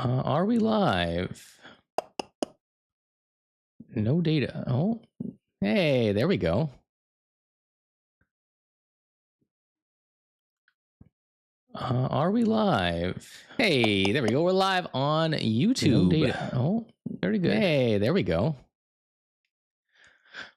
Are we live? No data. Oh, hey, there we go. Are we live? Hey, there we go. We're live on YouTube. No data. Oh, very good. Hey, there we go. All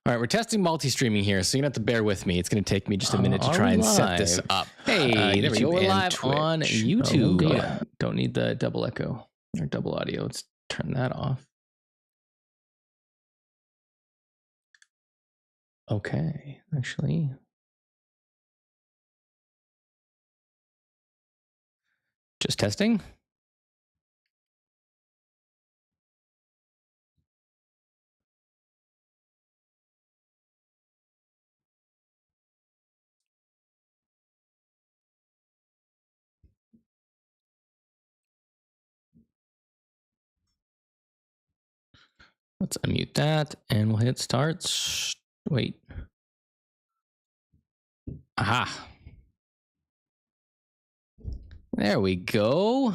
right, we're testing multi-streaming here, so you're going to have to bear with me. It's going to take me just a minute to try and set this up. Hey, there we go. We're live Twitch. On YouTube. Oh, no don't need the double echo or double audio. Let's turn that off. Okay, actually. Just testing. Let's unmute that and we'll hit start. Wait. Aha. There we go.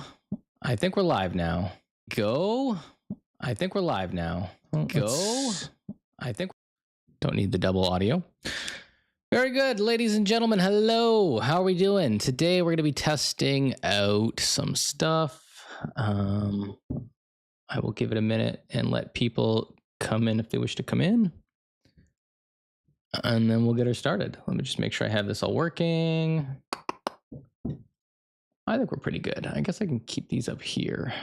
I think we're live now. Go. I think we're live now. Go. I think. Don't need the double audio. Very good, ladies and gentlemen. Hello. How are we doing? Today we're going to be testing out some stuff. I will give it a minute and let people come in if they wish to come in. And then we'll get her started. Let me just make sure I have this all working. I think we're pretty good. I guess I can keep these up here.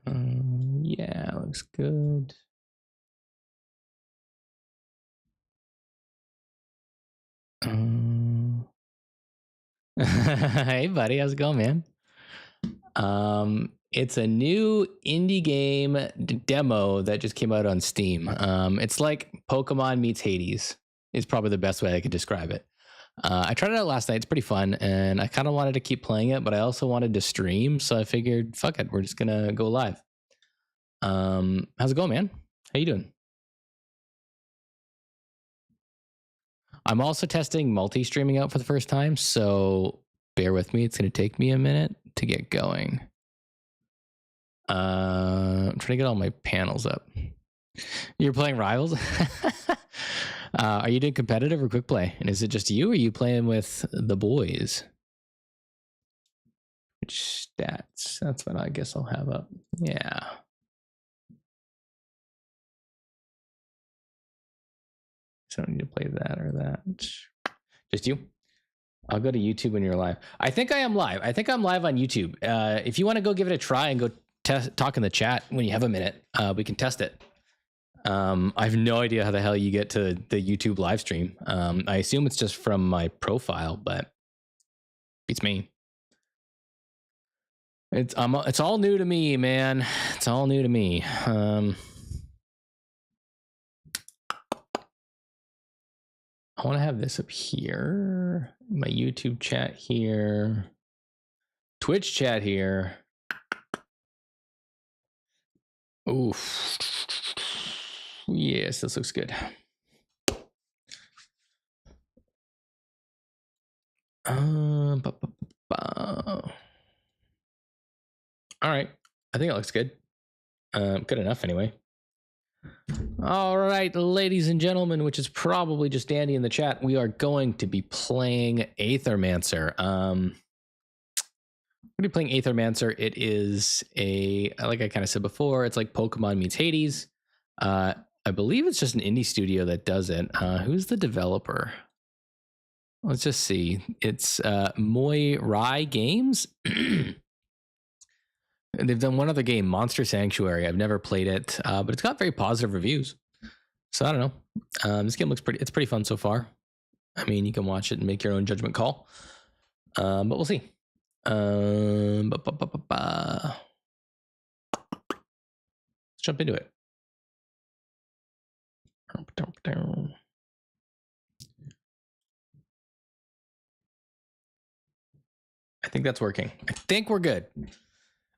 Yeah, looks good. Hey, buddy, how's it going, man? It's a new indie game demo that just came out on Steam. It's like Pokemon meets Hades. Is probably the best way I could describe it. I tried it out last night. It's pretty fun, and I kind of wanted to keep playing it, but I also wanted to stream, so I figured, fuck it, we're just gonna go live. How's it going, man? How you doing? I'm also testing multi-streaming out for the first time, so bear with me. It's going to take me a minute to get going. I'm trying to get all my panels up. You're playing Rivals? Are you doing competitive or quick play? And is it just you, or are you playing with the boys? Which stats? That's what I guess I'll have up. Yeah. So I don't need to play that or that. Just you? I'll go to YouTube when you're live. I think I am live. I think I'm live on YouTube. If you want to go give it a try and go talk in the chat when you have a minute, we can test it. I have no idea how the hell you get to the YouTube live stream. I assume it's just from my profile, but beats me. It's all new to me, man. It's all new to me. I want to have this up here, my YouTube chat here, Twitch chat here. Oof. Yes, this looks good. All right. I think it looks good. Good enough anyway. All right, ladies and gentlemen, which is probably just Andy in the chat, we are going to be playing Aethermancer. We're going to be playing Aethermancer. It is like I kind of said before, it's like Pokemon meets Hades. I believe it's just an indie studio that does it. Who's the developer? Let's just see. It's Moi Rai Games. They've done one other game, Monster Sanctuary. I've never played it, but it's got very positive reviews. So I don't know. This game looks it's pretty fun so far. I mean, you can watch it and make your own judgment call. But we'll see. Let's jump into it. I think that's working. I think we're good.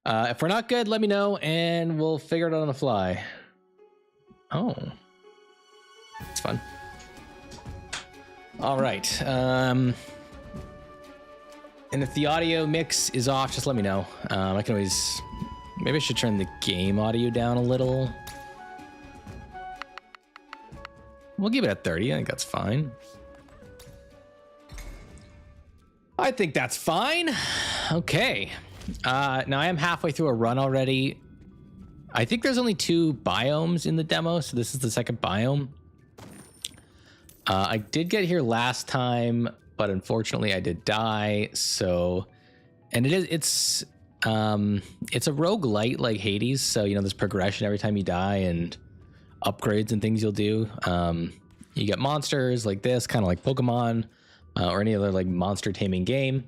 If we're not good, let me know and we'll figure it out on the fly. Oh, it's fun. All right. And if the audio mix is off, just let me know. I can always... Maybe I should turn the game audio down a little. We'll keep it at 30. I think that's fine. I think that's fine. Okay. Now I am halfway through a run already. I think there's only 2 biomes in the demo, so this is the second biome. I did get here last time, but unfortunately I did die. So, and it's a roguelite like Hades. So, you know, there's progression every time you die and upgrades and things you'll do. You get monsters like this, kind of like Pokemon or any other like monster taming game.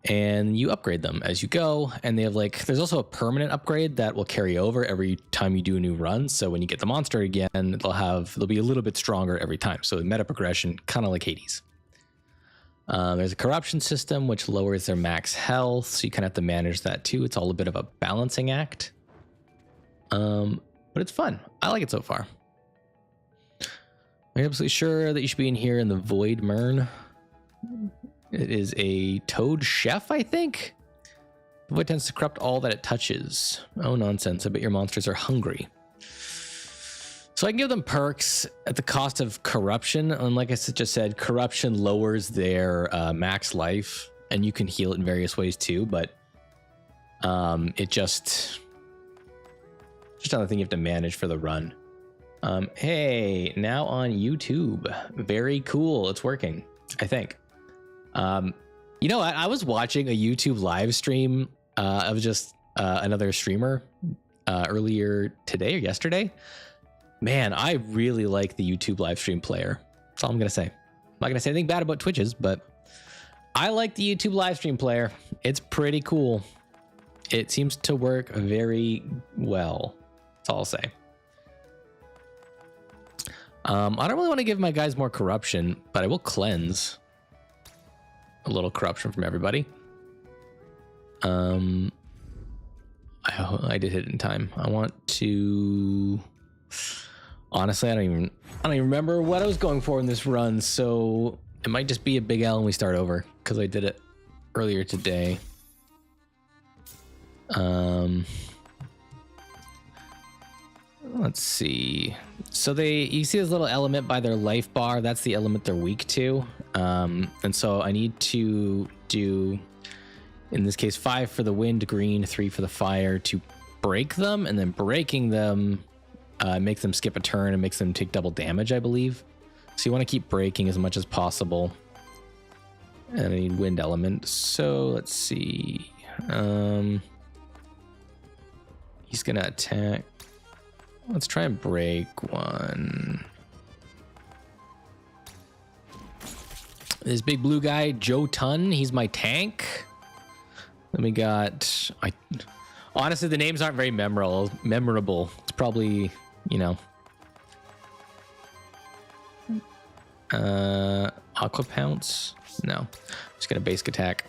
And you upgrade them as you go. And they have like, there's also a permanent upgrade that will carry over every time you do a new run. So when you get the monster again, they'll be a little bit stronger every time. So meta progression, kind of like Hades. There's a corruption system, which lowers their max health. So you kind of have to manage that too. It's all a bit of a balancing act. But it's fun. I like it so far. I'm absolutely sure that you should be in here in the Void Mern. It is a toad chef, I think. The void tends to corrupt all that it touches. Oh, nonsense. I bet your monsters are hungry. So I can give them perks at the cost of corruption. And like I just said, corruption lowers their max life. And you can heal it in various ways too. But it just another thing you have to manage for the run. Hey, now on YouTube. Very cool. It's working, I think. You know, I was watching a YouTube live stream of just another streamer earlier today or yesterday. Man, I really like the YouTube live stream player. That's all I'm going to say. I'm not going to say anything bad about Twitches, but I like the YouTube live stream player. It's pretty cool. It seems to work very well. That's all I'll say. I don't really want to give my guys more corruption, but I will cleanse a little corruption from everybody. I did hit it in time. I want to... Honestly, I don't even remember what I was going for in this run, so it might just be a big L and we start over because I did it earlier today. Let's see. So you see this little element by their life bar. That's the element they're weak to. And so I need to do, in this case, 5 for the wind, green, 3 for the fire to break them. And then breaking them makes them skip a turn and makes them take double damage, I believe. So you want to keep breaking as much as possible. And I need wind element. So let's see. He's going to attack. Let's try and break one. This big blue guy, Joe Tun, he's my tank. Then we got... honestly, the names aren't very memorable. It's probably, you know... Aqua Pounce? No. Just gonna basic attack.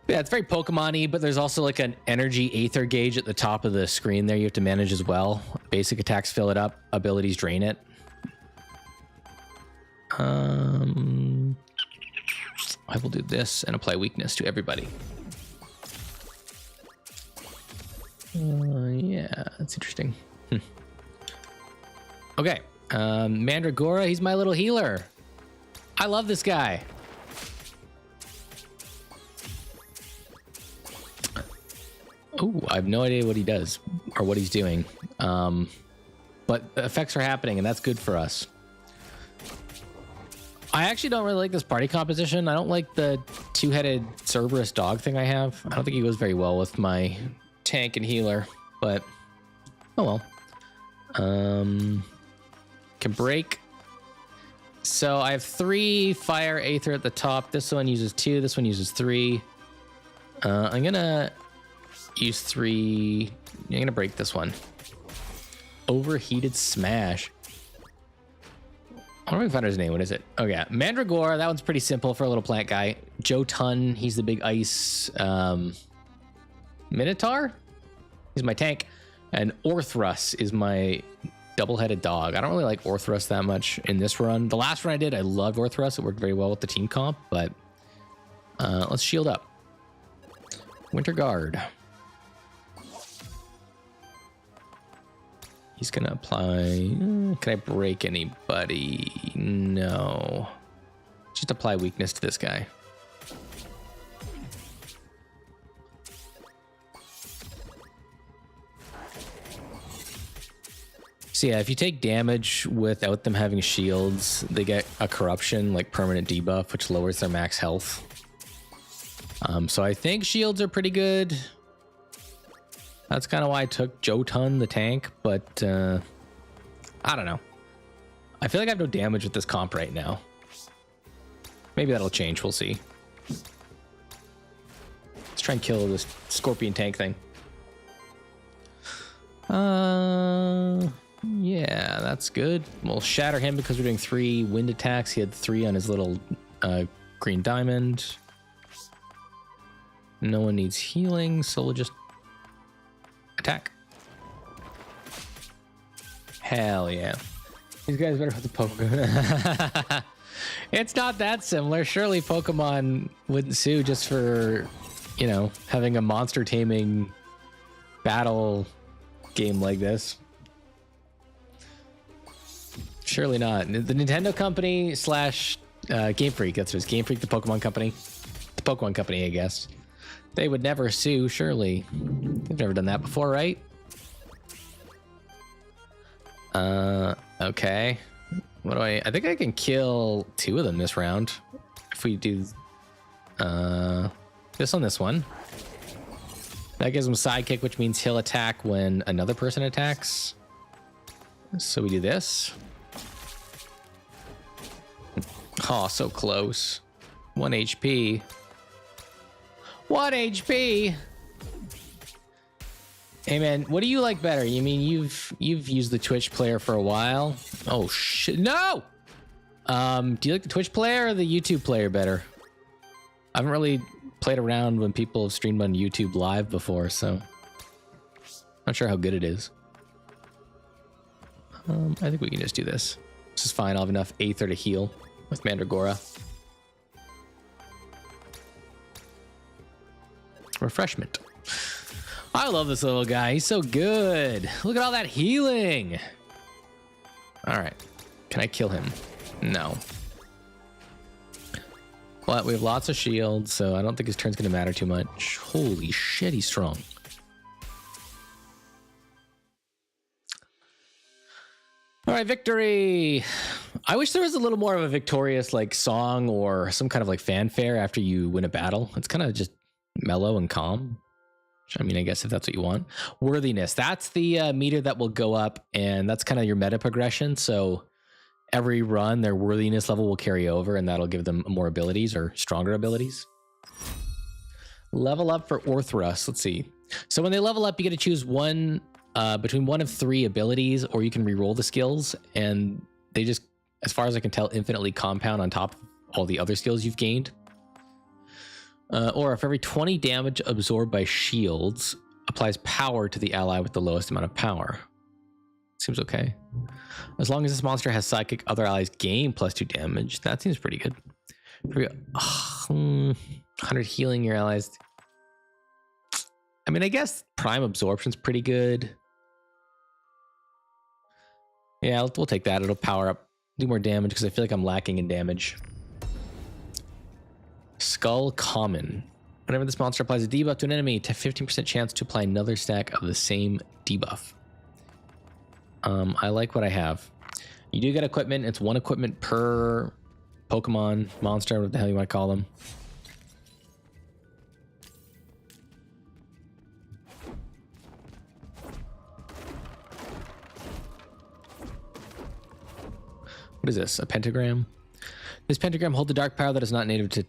Yeah, it's very Pokemon-y, but there's also like an energy Aether gauge at the top of the screen there you have to manage as well. Basic attacks fill it up, abilities drain it. I will do this and apply weakness to everybody. Yeah, that's interesting. Okay, Mandragora, he's my little healer. I love this guy. Oh, I have no idea what he does or what he's doing. But effects are happening, and that's good for us. I actually don't really like this party composition. I don't like the two-headed Cerberus dog thing I have. I don't think he goes very well with my tank and healer, but oh well. Can break. So I have 3 fire Aether at the top. This one uses 2. This one uses 3. I'm gonna use 3. I'm gonna break this one. Overheated Smash. I don't know if I found his name. What is it? Oh yeah, Mandragora. That one's pretty simple for a little plant guy. Joe Tun. He's the big ice Minotaur. He's my tank. And Orthrus is my double-headed dog. I don't really like Orthrus that much in this run. The last run I did, I loved Orthrus. It worked very well with the team comp, but let's shield up. Winter Guard. He's gonna apply. Can I break anybody? No. Just apply weakness to this guy. So yeah, if you take damage without them having shields, they get a corruption, like permanent debuff, which lowers their max health. So I think shields are pretty good. That's kind of why I took Jotun, the tank, but I don't know. I feel like I have no damage with this comp right now. Maybe that'll change, we'll see. Let's try and kill this scorpion tank thing. Yeah, that's good. We'll shatter him because we're doing 3 wind attacks. He had 3 on his little green diamond. No one needs healing, so we'll just attack. Hell yeah. These guys better have the Pokemon. It's not that similar. Surely Pokemon wouldn't sue just for, you know, having a monster taming battle game like this. Surely not. The Nintendo company slash Game Freak, that's what it is. Game Freak, the Pokemon company. The Pokemon company, I guess. They would never sue, surely. They've never done that before, right? Okay. What do I think I can kill 2 of them this round. If we do this on this one. That gives him sidekick, which means he'll attack when another person attacks. So we do this. Oh, so close. 1 HP. 1 HP. Hey man, what do you like better? You mean you've used the Twitch player for a while? Oh shit, no! Do you like the Twitch player or the YouTube player better? I haven't really played around when people have streamed on YouTube live before, so not sure how good it is. I think we can just do this. This is fine. I'll have enough Aether to heal with Mandragora. Refreshment. I love this little guy. He's so good. Look at all that healing. All right. Can I kill him? No. But we have lots of shields, so I don't think his turn's going to matter too much. Holy shit, he's strong. All right, victory. I wish there was a little more of a victorious like song or some kind of like fanfare after you win a battle. It's kind of just mellow and calm. I mean, I guess if that's what you want. Worthiness, that's the meter that will go up, and that's kind of your meta progression. So every run, their worthiness level will carry over, and that'll give them more abilities or stronger abilities. Level up for Orthrus. Let's see. So when they level up, you get to choose one between 1 of 3 abilities, or you can re-roll the skills, and they just, as far as I can tell, infinitely compound on top of all the other skills you've gained. Or if every 20 damage absorbed by shields applies power to the ally with the lowest amount of power. Seems okay. As long as this monster has psychic, other allies gain +2 damage. That seems pretty good. 100 healing your allies. I mean, I guess prime absorption's pretty good. Yeah, we'll take that. It'll power up, do more damage because I feel like I'm lacking in damage. Skull Common. Whenever this monster applies a debuff to an enemy, to 15% chance to apply another stack of the same debuff. I like what I have. You do get equipment. It's 1 equipment per Pokemon, monster, what the hell you want to call them. What is this? A pentagram? This pentagram holds a dark power that is not native to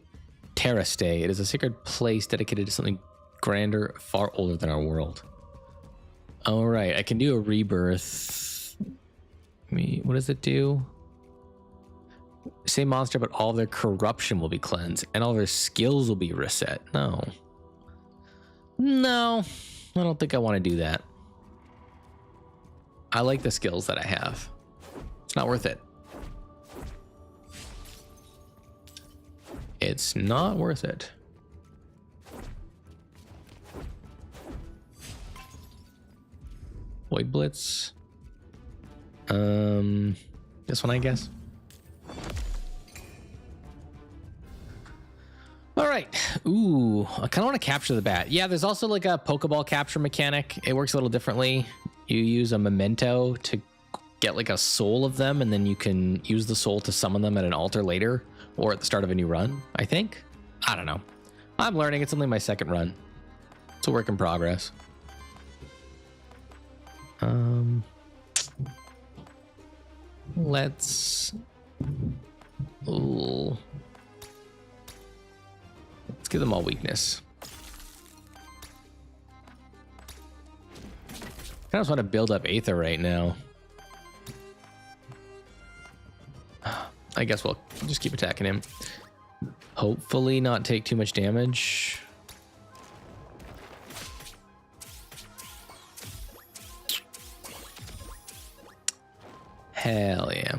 Terra Stay. It is a sacred place dedicated to something grander, far older than our world. All right, I can do a rebirth. What does it do? Same monster, but all their corruption will be cleansed, and all their skills will be reset. No, I don't think I want to do that. I like the skills that I have. It's not worth it. It's not worth it. Void Blitz. This one, I guess. All right. Ooh, I kind of want to capture the bat. Yeah, there's also like a Pokeball capture mechanic. It works a little differently. You use a memento to get like a soul of them, and then you can use the soul to summon them at an altar later or at the start of a new run, I think. I don't know. I'm learning. It's only my second run. It's a work in progress. Let's give them all weakness. I just want to build up Aether right now. I guess we'll just keep attacking him. Hopefully not take too much damage. Hell yeah.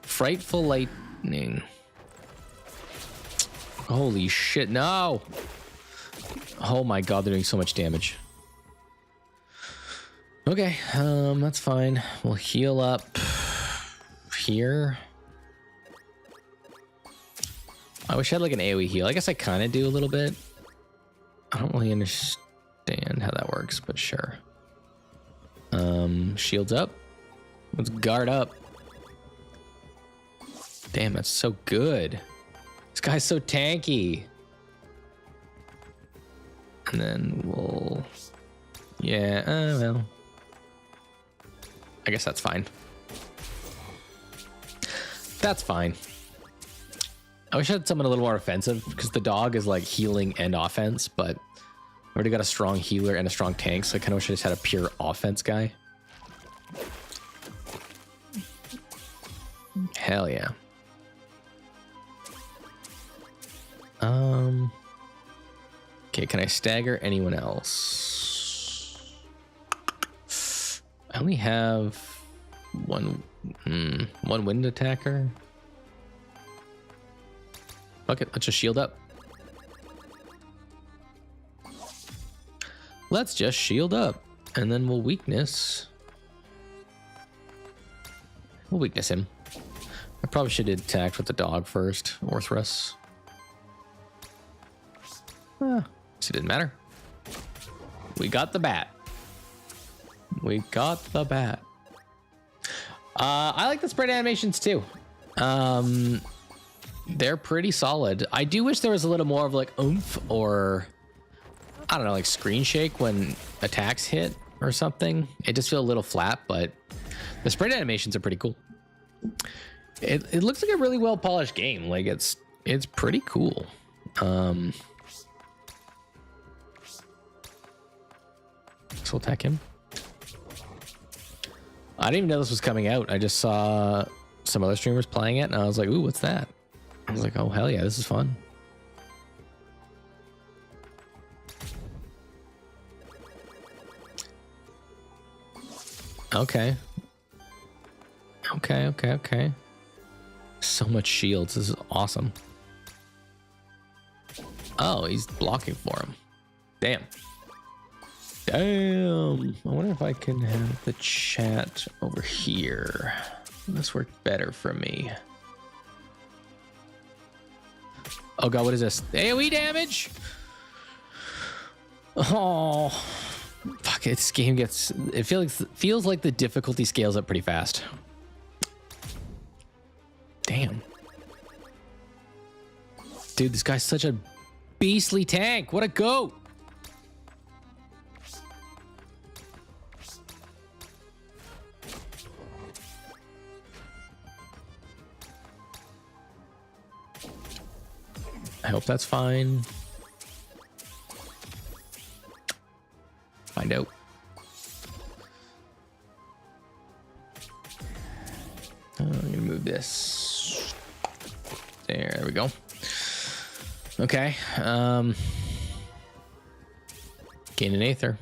Frightful lightning. Holy shit, no! Oh my god, they're doing so much damage. Okay, that's fine. We'll heal up here. I wish I had like an AoE heal. I guess I kind of do a little bit. I don't really understand how that works, but sure. Shields up. Let's guard up. Damn, that's so good. This guy's so tanky. And then we'll... Yeah, well... I guess that's fine. That's fine. I wish I had someone a little more offensive, because the dog is like healing and offense, but I already got a strong healer and a strong tank, so I kind of wish I just had a pure offense guy. Hell yeah. Okay, can I stagger anyone else? I only have one wind attacker. Fuck it, let's just shield up. Let's just shield up, and then we'll weakness. We'll weakness him. I probably should have attacked with the dog first, Orthrus. So it didn't matter. We got the bat. We got the bat. I like the sprite animations too. They're pretty solid. I do wish there was a little more of like oomph or I don't know, like screen shake when attacks hit or something. It just feels a little flat, but the sprite animations are pretty cool. It looks like a really well polished game. Like it's pretty cool. So we'll attack him. I didn't even know this was coming out. I just saw some other streamers playing it, and I was like, ooh, what's that? I was like, oh, hell yeah, this is fun. Okay. Okay. So much shields. This is awesome. Oh, he's blocking for him. Damn. I wonder if I can have the chat over here. This worked better for me. Oh god, what is this? AoE damage? Oh, fuck! This game gets. It feels like the difficulty scales up pretty fast. Damn, dude, this guy's such a beastly tank. What a goat! I hope that's fine. Find out. I'm gonna move this. There we go. Okay. Gain an Aether.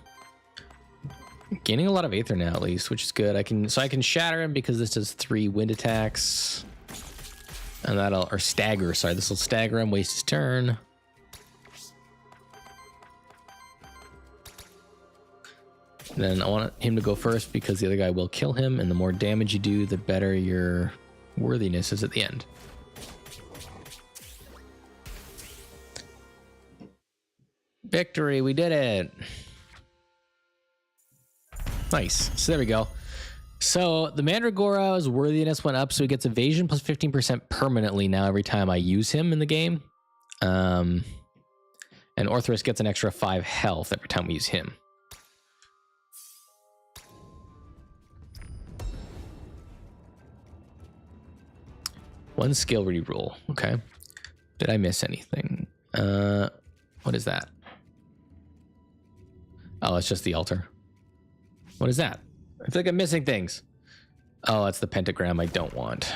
Gaining a lot of Aether now, at least, which is good. I can shatter him because this does 3 wind attacks. And that'll, or stagger, sorry, this will stagger him, waste his turn. Then I want him to go first because the other guy will kill him, and the more damage you do, the better your worthiness is at the end. Victory, we did it. Nice. So there we go. So the Mandragora's worthiness went up, so he gets evasion plus 15% permanently now every time I use him in the game. And Orthrus gets an extra 5 health every time we use him. One skill reroll. Okay. Did I miss anything? What is that? Oh, it's just the altar. What is that? I feel like I'm missing things. Oh, that's the pentagram I don't want.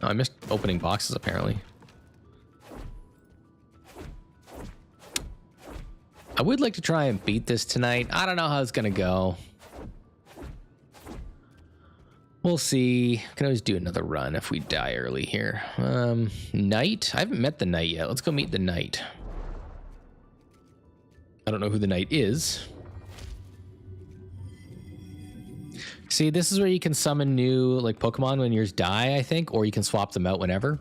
Oh, I missed opening boxes, apparently. I would like to try and beat this tonight. I don't know how it's going to go. We'll see. Can always do another run if we die early here. Knight? I haven't met the knight yet. Let's go meet the knight. I don't know who the knight is. See, this is where you can summon new like Pokemon when yours die, I think, or you can swap them out whenever.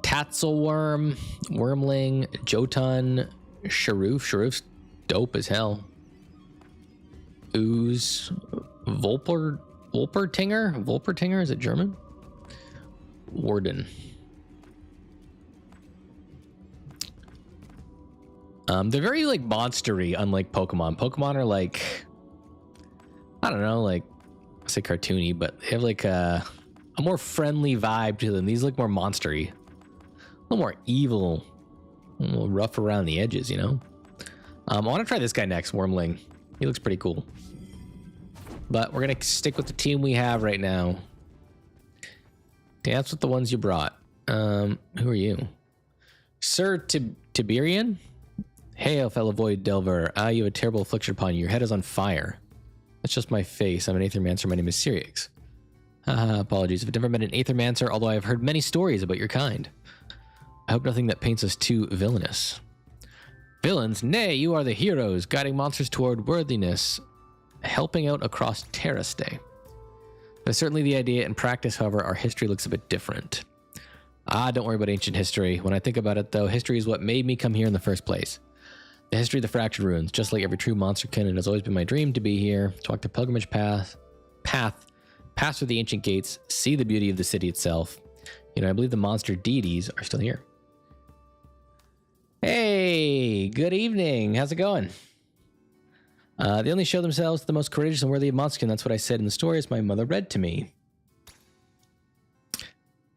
Tatzelworm, Wormling, Jotun, Sharoof. Sharoof's dope as hell. Ooze, Volpertinger, is it German? Warden. They're very like monstery, unlike Pokemon. Pokemon are like, I don't know, like I say cartoony, but they have like a more friendly vibe to them. These look more monstery, a little more evil, a little rough around the edges, you know. I want to try this guy next, Wormling. He looks pretty cool. But we're going to stick with the team we have right now. Dance with the ones you brought. Who are you? Sir Tiberian? Hail, fellow Void Delver. Ah, you have a terrible affliction upon you. Your head is on fire. That's just my face. I'm an Aethermancer. My name is Sirix. Apologies. I've never met an Aethermancer, although I've heard many stories about your kind. I hope nothing that paints us too villainous. Villains? Nay, you are the heroes, guiding monsters toward worthiness, helping out across Terraste. That's certainly the idea. In practice, however, our history looks a bit different. Don't worry about ancient history. When I think about it, though, history is what made me come here in the first place. The history of the Fractured Ruins. Just like every true monsterkin, it has always been my dream to be here, to walk the pilgrimage path, pass through the ancient gates, see the beauty of the city itself. You know, I believe the monster deities are still here. Hey, good evening. How's it going? They only show themselves the most courageous and worthy of monsterkin. That's what I said in the story as my mother read to me.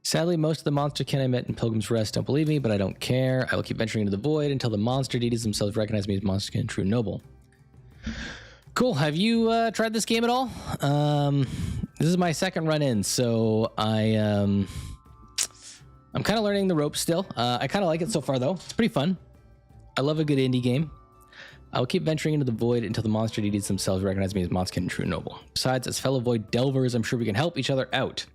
Sadly, most of the monsterkin I met in Pilgrim's Rest don't believe me, but I don't care. I will keep venturing into the void until the monster deities themselves recognize me as monsterkin, true noble. Cool. Have you tried this game at all? This is my second run in, so I'm kind of learning the ropes still. I kind of like it so far, though. It's pretty fun. I love a good indie game. I will keep venturing into the void until the monster deities themselves recognize me as monsterkin, true noble. Besides, as fellow void delvers, I'm sure we can help each other out.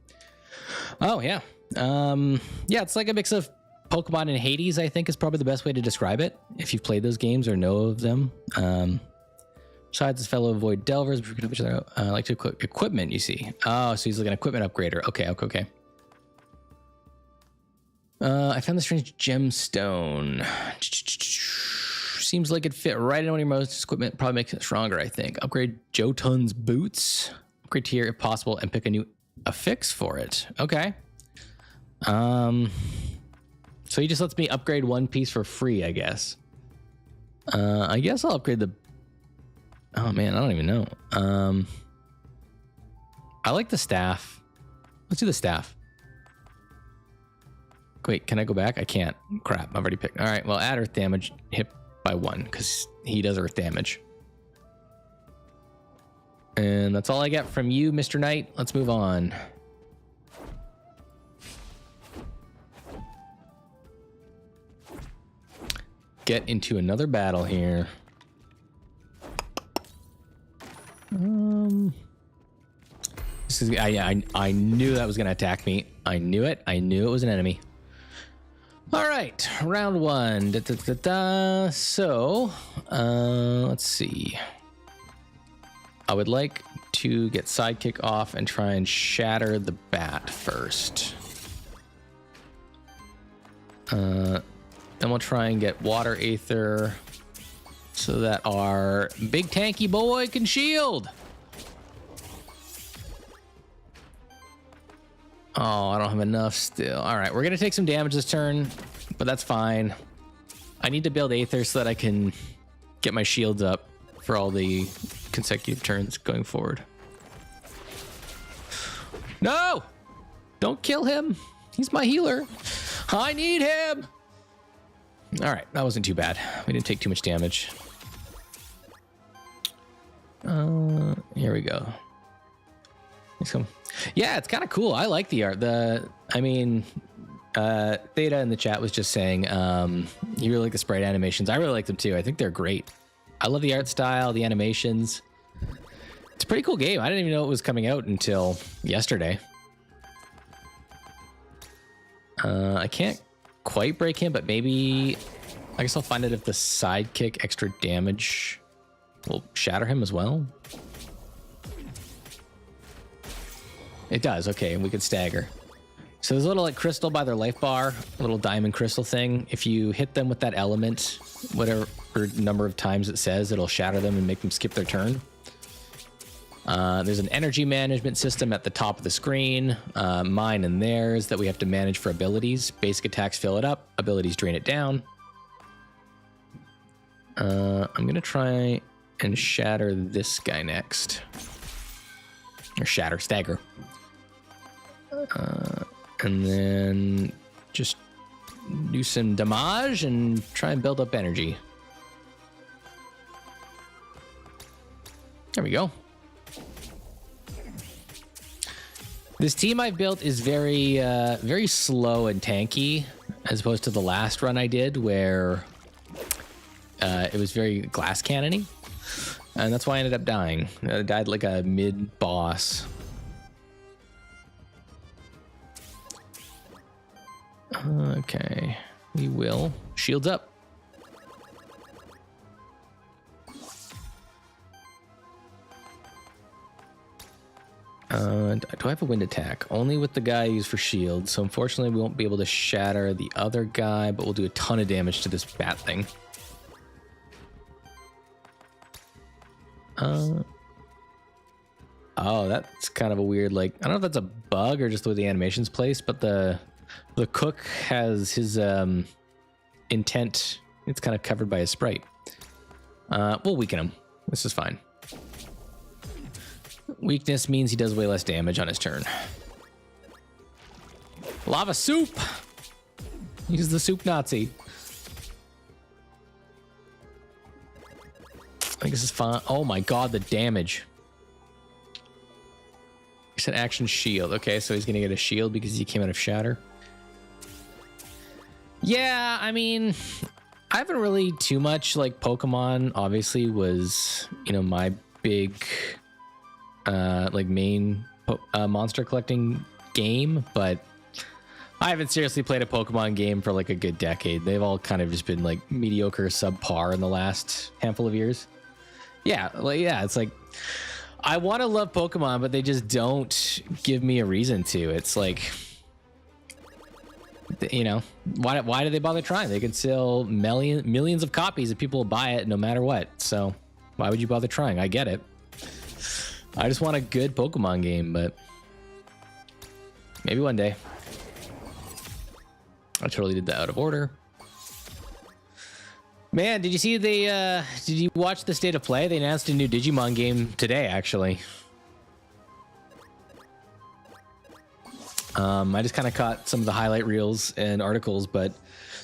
Oh, yeah. Yeah, it's like a mix of Pokemon and Hades, I think is probably the best way to describe it, if you've played those games or know of them. Besides, as fellow void delvers, we can help each other out. I like to equip equipment, you see. Oh, so he's like an equipment upgrader. Okay. I found the strange gemstone. Seems like it'd fit right in one of your most equipment. Probably makes it stronger, I think. Upgrade Jotun's boots. Upgrade tier if possible and pick a new affix for it. Okay. So he just lets me upgrade one piece for free, I guess. I guess I'll upgrade the... Oh, man, I don't even know. I like the staff. Let's do the staff. Wait, can I go back? I can't. Crap, I've already picked. All right, well, add earth damage, hit by 1, because he does earth damage. And that's all I got from you, Mr. Knight. Let's move on. Get into another battle here. This is I knew that was gonna attack me. I knew it. I knew it was an enemy. All right, round one. So, let's see. I would like to get sidekick off and try and shatter the bat first. Then we'll try and get water aether so that our big tanky boy can shield. Oh, I don't have enough still. All right, we're going to take some damage this turn, but that's fine. I need to build Aether so that I can get my shields up for all the consecutive turns going forward. No! Don't kill him. He's my healer. I need him. All right, that wasn't too bad. We didn't take too much damage. Here we go. Yeah, it's kind of cool. I like the art. Theta in the chat was just saying you really like the sprite animations. I really like them too. I think they're great. I love the art style, the animations. It's a pretty cool game. I didn't even know it was coming out until yesterday. I can't quite break him, but maybe I guess I'll find out if the sidekick extra damage will shatter him as well. It does. Okay, and we can stagger. So there's a little like crystal by their life bar, a little diamond crystal thing. If you hit them with that element, whatever number of times it says, it'll shatter them and make them skip their turn. There's an energy management system at the top of the screen, mine and theirs, that we have to manage for abilities. Basic attacks fill it up, abilities drain it down. I'm gonna try and shatter this guy next. Or stagger. And then just do some damage and try and build up energy. There we go. This team I've built is very, very slow and tanky, as opposed to the last run I did, where it was very glass cannony, and that's why I ended up dying. I died like a mid-boss. Okay, we will. Shields up. Do I have a wind attack? Only with the guy I use for shield, so unfortunately we won't be able to shatter the other guy, but we'll do a ton of damage to this bat thing. Oh, that's kind of a weird, like, I don't know if that's a bug or just the way the animation's placed, but the cook has his intent, it's kind of covered by his sprite. We'll weaken him. This is fine. Weakness means he does way less damage on his turn. Lava soup! He's the soup Nazi. I think this is fine. Oh my god, the damage. He said action shield. Okay, so he's gonna get a shield because he came out of shatter. Yeah, I mean, I haven't really too much, like, Pokemon obviously was, you know, my big like main monster collecting game, but I haven't seriously played a Pokemon game for like a good decade. They've all kind of just been like mediocre, subpar in the last handful of years. Yeah, like, yeah, it's like I want to love Pokemon, but they just don't give me a reason to. It's like, you know, why do they bother trying? They can sell millions of copies if people will buy it no matter what. So why would you bother trying? I get it. I just want a good Pokemon game, but maybe one day. I totally did that out of order. Man, did you see did you watch the State of Play? They announced a new Digimon game today, actually. I just kind of caught some of the highlight reels and articles, but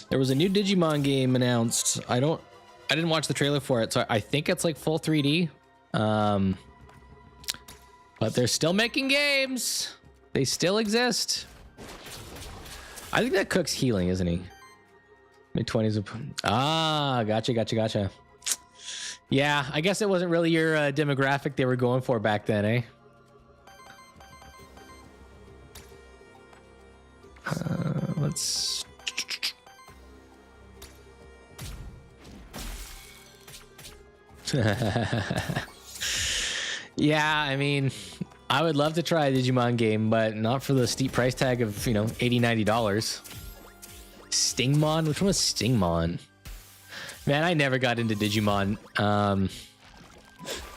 there was a new Digimon game announced. I didn't watch the trailer for it, so I think it's like full 3D. But they're still making games. They still exist. I think that Cook's healing, isn't he? Mid-20s. Ah, gotcha. Yeah, I guess it wasn't really your demographic they were going for back then, eh? Let's... Yeah, I mean, I would love to try a Digimon game, but not for the steep price tag of, you know, $80, $90. Stingmon? Which one was Stingmon? Man, I never got into Digimon.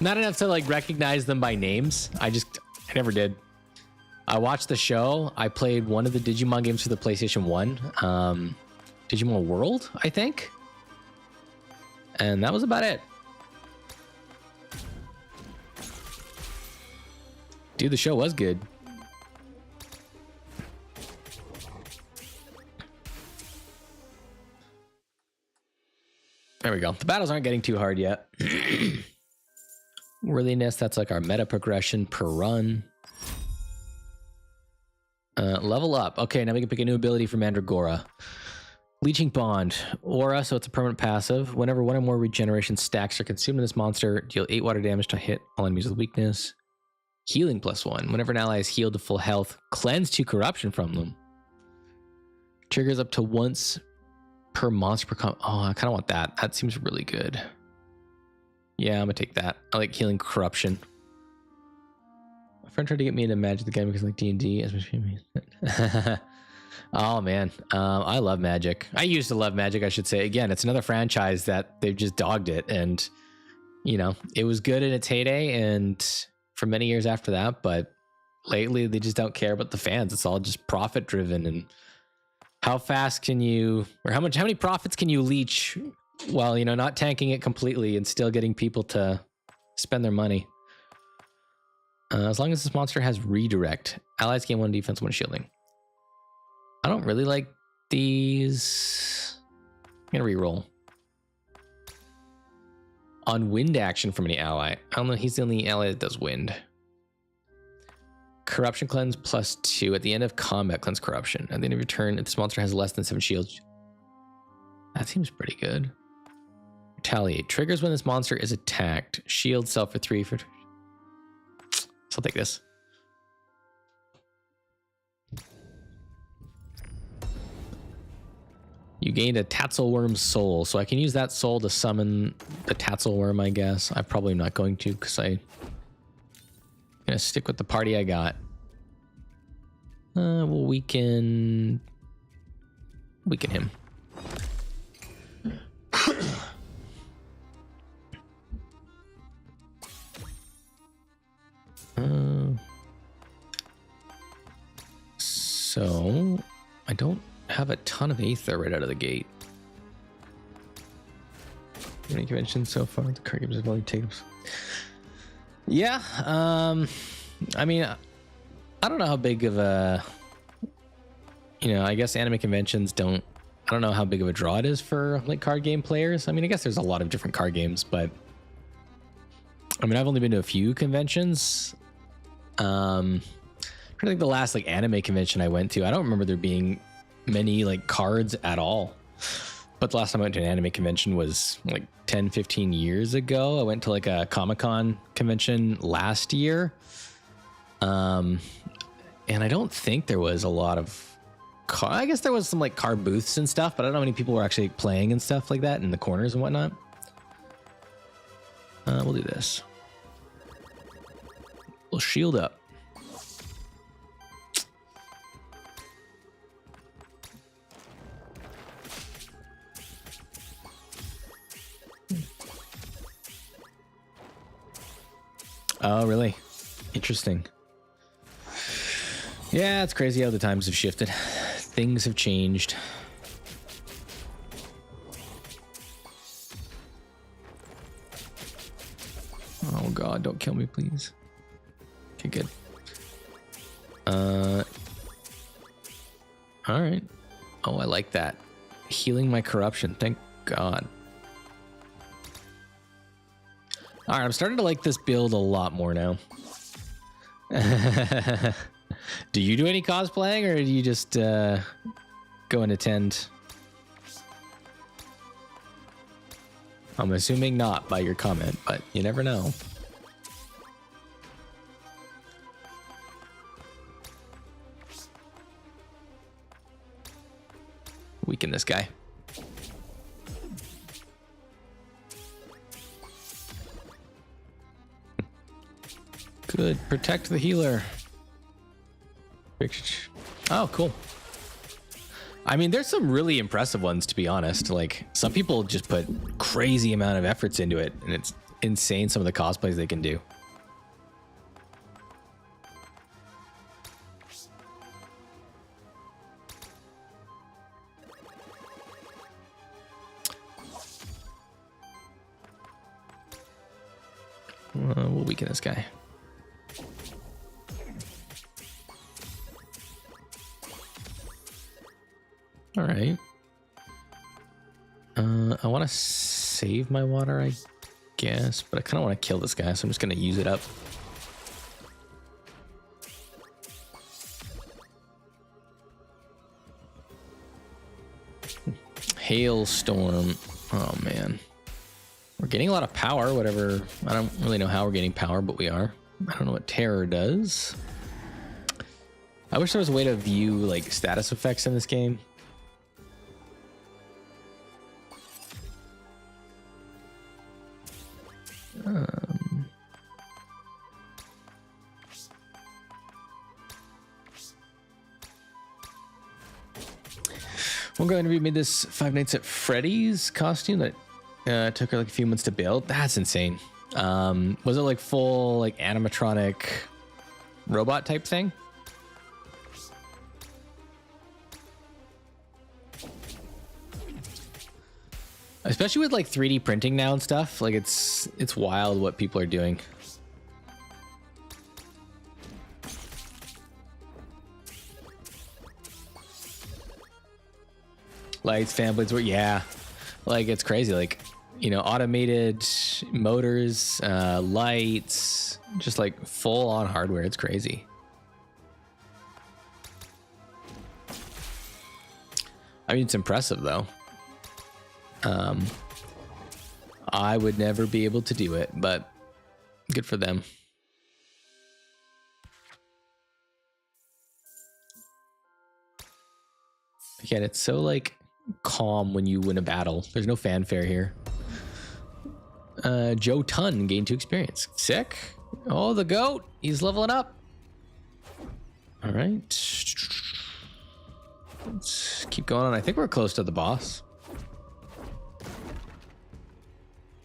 Not enough to like recognize them by names. I never did. I watched the show. I played one of the Digimon games for the PlayStation 1. Digimon World, I think. And that was about it. Dude, the show was good. There we go. The battles aren't getting too hard yet. Worthiness, that's like our meta progression per run. Level up. Okay, now we can pick a new ability for Mandragora. Leeching Bond. Aura, so it's a permanent passive. Whenever one or more regeneration stacks are consumed in this monster, deal 8 water damage to hit all enemies with weakness. Healing +1. Whenever an ally is healed to full health, cleanse 2 corruption from them. Triggers up to once per monster per combat. Oh, I kind of want that. That seems really good. Yeah, I'm gonna take that. I like healing corruption. My friend tried to get me into Magic the Game because I like D&D. Oh man, I love Magic. I used to love Magic, I should say. Again, it's another franchise that they've just dogged it, and you know, it was good in its heyday and for many years after that, but lately they just don't care about the fans. It's all just profit driven, and how fast can you, or how many profits can you leech while, you know, not tanking it completely and still getting people to spend their money. As long as this monster has redirect, allies gain 1 defense, 1 shielding. I don't really like these. I'm gonna reroll. On wind action from any ally. I don't know, he's the only ally that does wind. Corruption cleanse +2. At the end of combat, cleanse corruption. At the end of your turn, if this monster has less than 7 shields. That seems pretty good. Retaliate. Triggers when this monster is attacked. Shield self for 3. So I'll take this. You gained a Tatzelworm's soul, so I can use that soul to summon the Tatzelworm, I guess. I'm probably not going to, because I'm gonna stick with the party I got. We'll weaken him. So I don't have a ton of Aether right out of the gate. Any conventions so far? The card games have only taken. Yeah, I mean, I don't know how big of a, you know, I guess anime conventions don't, I don't know how big of a draw it is for like card game players. I mean, I guess there's a lot of different card games, but I mean, I've only been to a few conventions. I think the last like anime convention I went to, I don't remember there being many like cards at all. But the last time I went to an anime convention was like 10, 15 years ago. I went to like a Comic-Con convention last year. And I don't think there was a lot of I guess there was some like card booths and stuff, but I don't know how many people were actually playing and stuff like that in the corners and whatnot. We'll do this. We'll shield up. Oh, really? Interesting. Yeah, it's crazy how the times have shifted. Things have changed. Oh god, don't kill me, please. Okay, good. All right. Oh, I like that. Healing my corruption. Thank god. All right, I'm starting to like this build a lot more now. Do you do any cosplaying, or do you just go and attend? I'm assuming not by your comment, but you never know. Weaken this guy. Good. Protect the healer. Oh, cool. I mean, there's some really impressive ones, to be honest. Like, some people just put crazy amount of efforts into it, and it's insane some of the cosplays they can do. We'll weaken this guy. All right. I want to save my water, I guess, but I kind of want to kill this guy, so I'm just going to use it up. Hailstorm. Oh, man. We're getting a lot of power, whatever. I don't really know how we're getting power, but we are. I don't know what terror does. I wish there was a way to view, like, status effects in this game. We're going to remake this Five Nights at Freddy's costume that took her like a few months to build. That's insane. Was it like full like animatronic robot type thing? Especially with like 3D printing now and stuff, like it's wild what people are doing. Lights, fan blades, yeah, like it's crazy. Like, you know, automated motors, lights, just like full on hardware. It's crazy. I mean, it's impressive though. I would never be able to do it, but good for them. Again, it's so like calm when you win a battle. There's no fanfare here. Joe Tun gained 2 experience. Sick. Oh, the goat. He's leveling up. All right. Let's keep going on. I think we're close to the boss.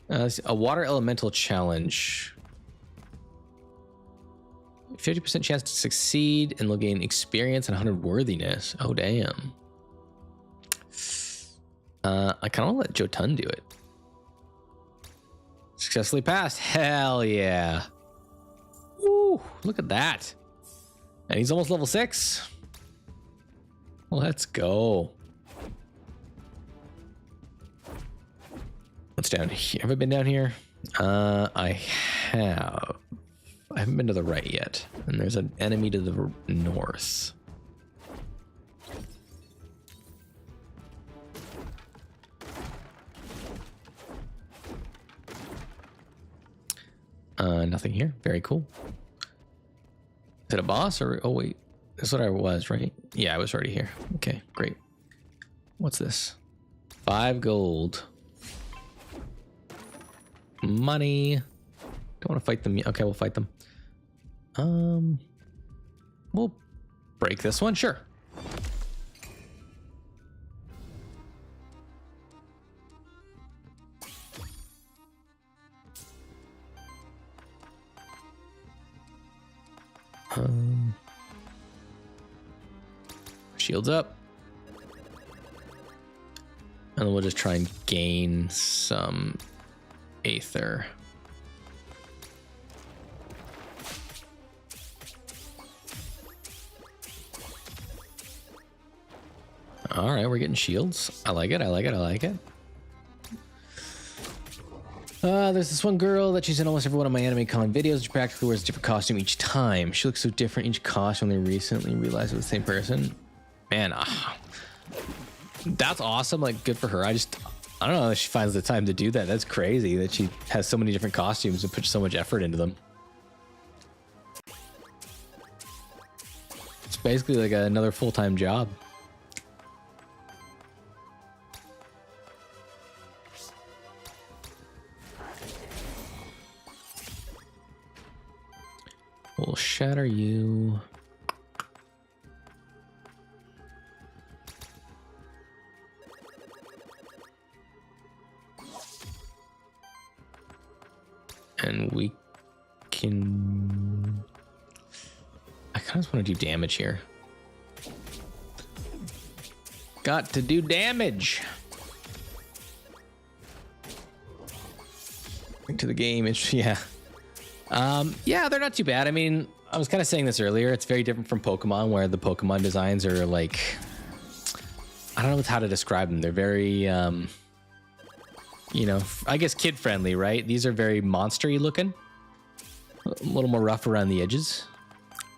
A water elemental challenge. 50% chance to succeed, and they'll gain experience and 100 worthiness. Oh, damn. I kind of want to let Joe Tun do it. Successfully passed. Hell yeah. Woo, look at that. And he's almost level 6. Let's go. What's down here? Have I been down here? I have. I haven't been to the right yet. And there's an enemy to the north. Nothing here. Very cool. Is it a boss or... Oh, wait. That's what I was, right? Yeah, I was already here. Okay, great. What's this? 5 gold. Money. Don't want to fight them. Okay, we'll fight them. We'll break this one. Sure. Shields up. And then we'll just try and gain some Aether. All right, we're getting shields. I like it. I like it. I like it. There's this one girl that she's in almost every one of my anime con videos. She practically wears a different costume each time. She looks so different each costume. They recently realized it was the same person. Man, that's awesome. Like, good for her. I don't know if she finds the time to do that. That's crazy that she has so many different costumes and puts so much effort into them. It's basically like another full-time job. We'll shatter you. And we can... I kind of just want to do damage here. Got to do damage. Into the game. Yeah. Yeah, they're not too bad. I mean, I was kind of saying this earlier. It's very different from Pokemon, where the Pokemon designs are like... I don't know how to describe them. They're very... you know, I guess kid-friendly, right? These are very monster-y looking. A little more rough around the edges.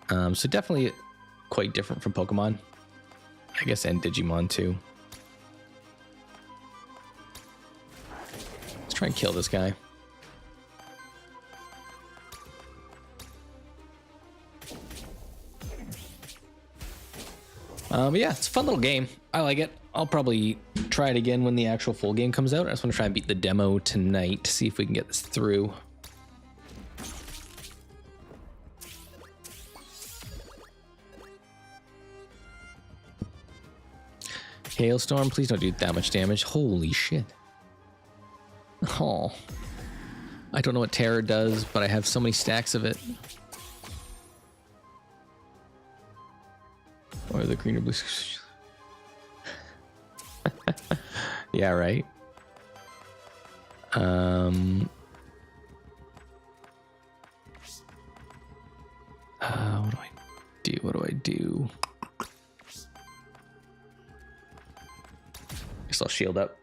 So definitely quite different from Pokemon. I guess, and Digimon, too. Let's try and kill this guy. But yeah, it's a fun little game. I like it. I'll probably try it again when the actual full game comes out. I just want to try and beat the demo tonight to see if we can get this through. Hailstorm, please don't do that much damage. Holy shit. Oh. I don't know what Terror does, but I have so many stacks of it. Or the green or blue. Yeah, right. What do I do? What do I do? Guess I'll shield up.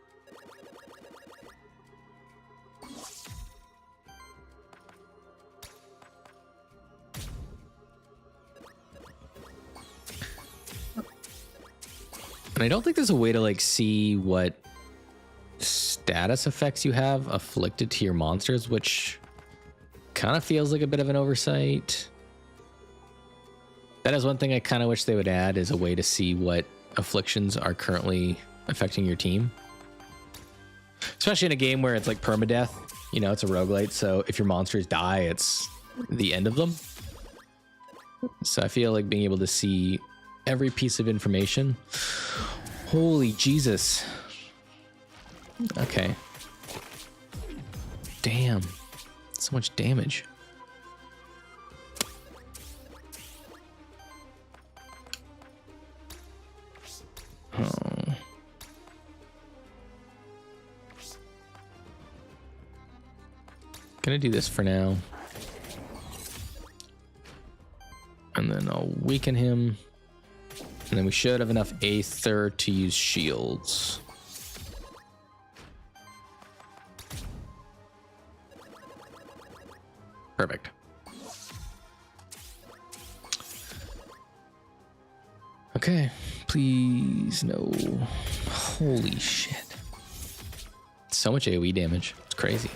And I don't think there's a way to like see what status effects you have afflicted to your monsters, which kind of feels like a bit of an oversight. That is one thing I kind of wish they would add, is a way to see what afflictions are currently affecting your team. Especially in a game where it's like permadeath, you know, it's a roguelite, so if your monsters die, it's the end of them. So I feel like being able to see every piece of information. Holy Jesus. Okay. Damn. So much damage. Oh. Gonna do this for now. And then I'll weaken him. And then we should have enough Aether to use shields. Perfect. Okay, please no. Holy shit. So much AoE damage. It's crazy.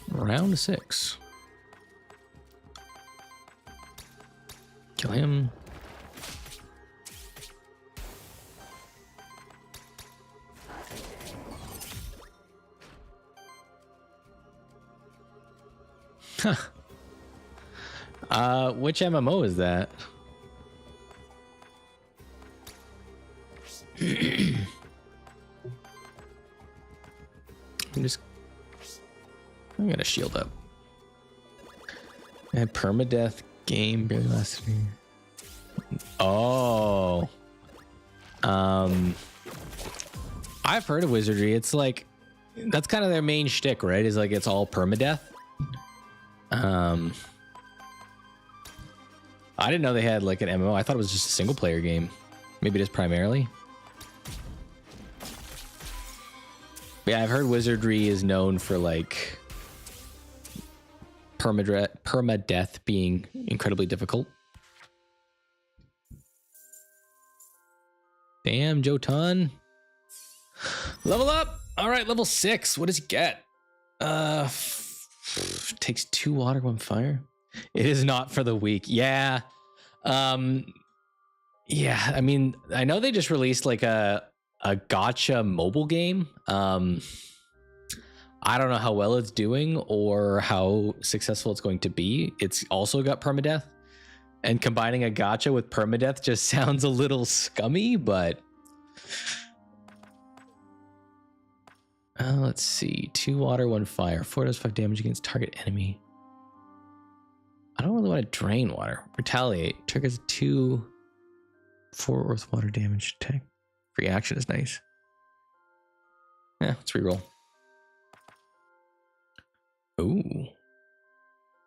Round 6. Kill him. Huh. Which MMO is that? I'm gonna shield up. And permadeath game barely lasted. Oh. I've heard of Wizardry. It's like, that's kind of their main shtick, right? Is like, it's all permadeath. I didn't know they had like an MMO. I thought it was just a single player game. Maybe it is primarily. But yeah, I've heard Wizardry is known for like permadeath being incredibly difficult. Damn, Jotun. Level up. All right, level 6. What does he get? Takes 2 water, 1 fire. It is not for the weak. Yeah. Yeah, I mean, I know they just released like a gacha mobile game. I don't know how well it's doing or how successful it's going to be. It's also got permadeath, and combining a gacha with permadeath just sounds a little scummy, but let's see. 2 water, 1 fire. 4 does 5 damage against target enemy. I don't really want to drain water. Retaliate. Triggers 2 4 earth water damage attack. Free action is nice. Yeah, let's reroll. Ooh.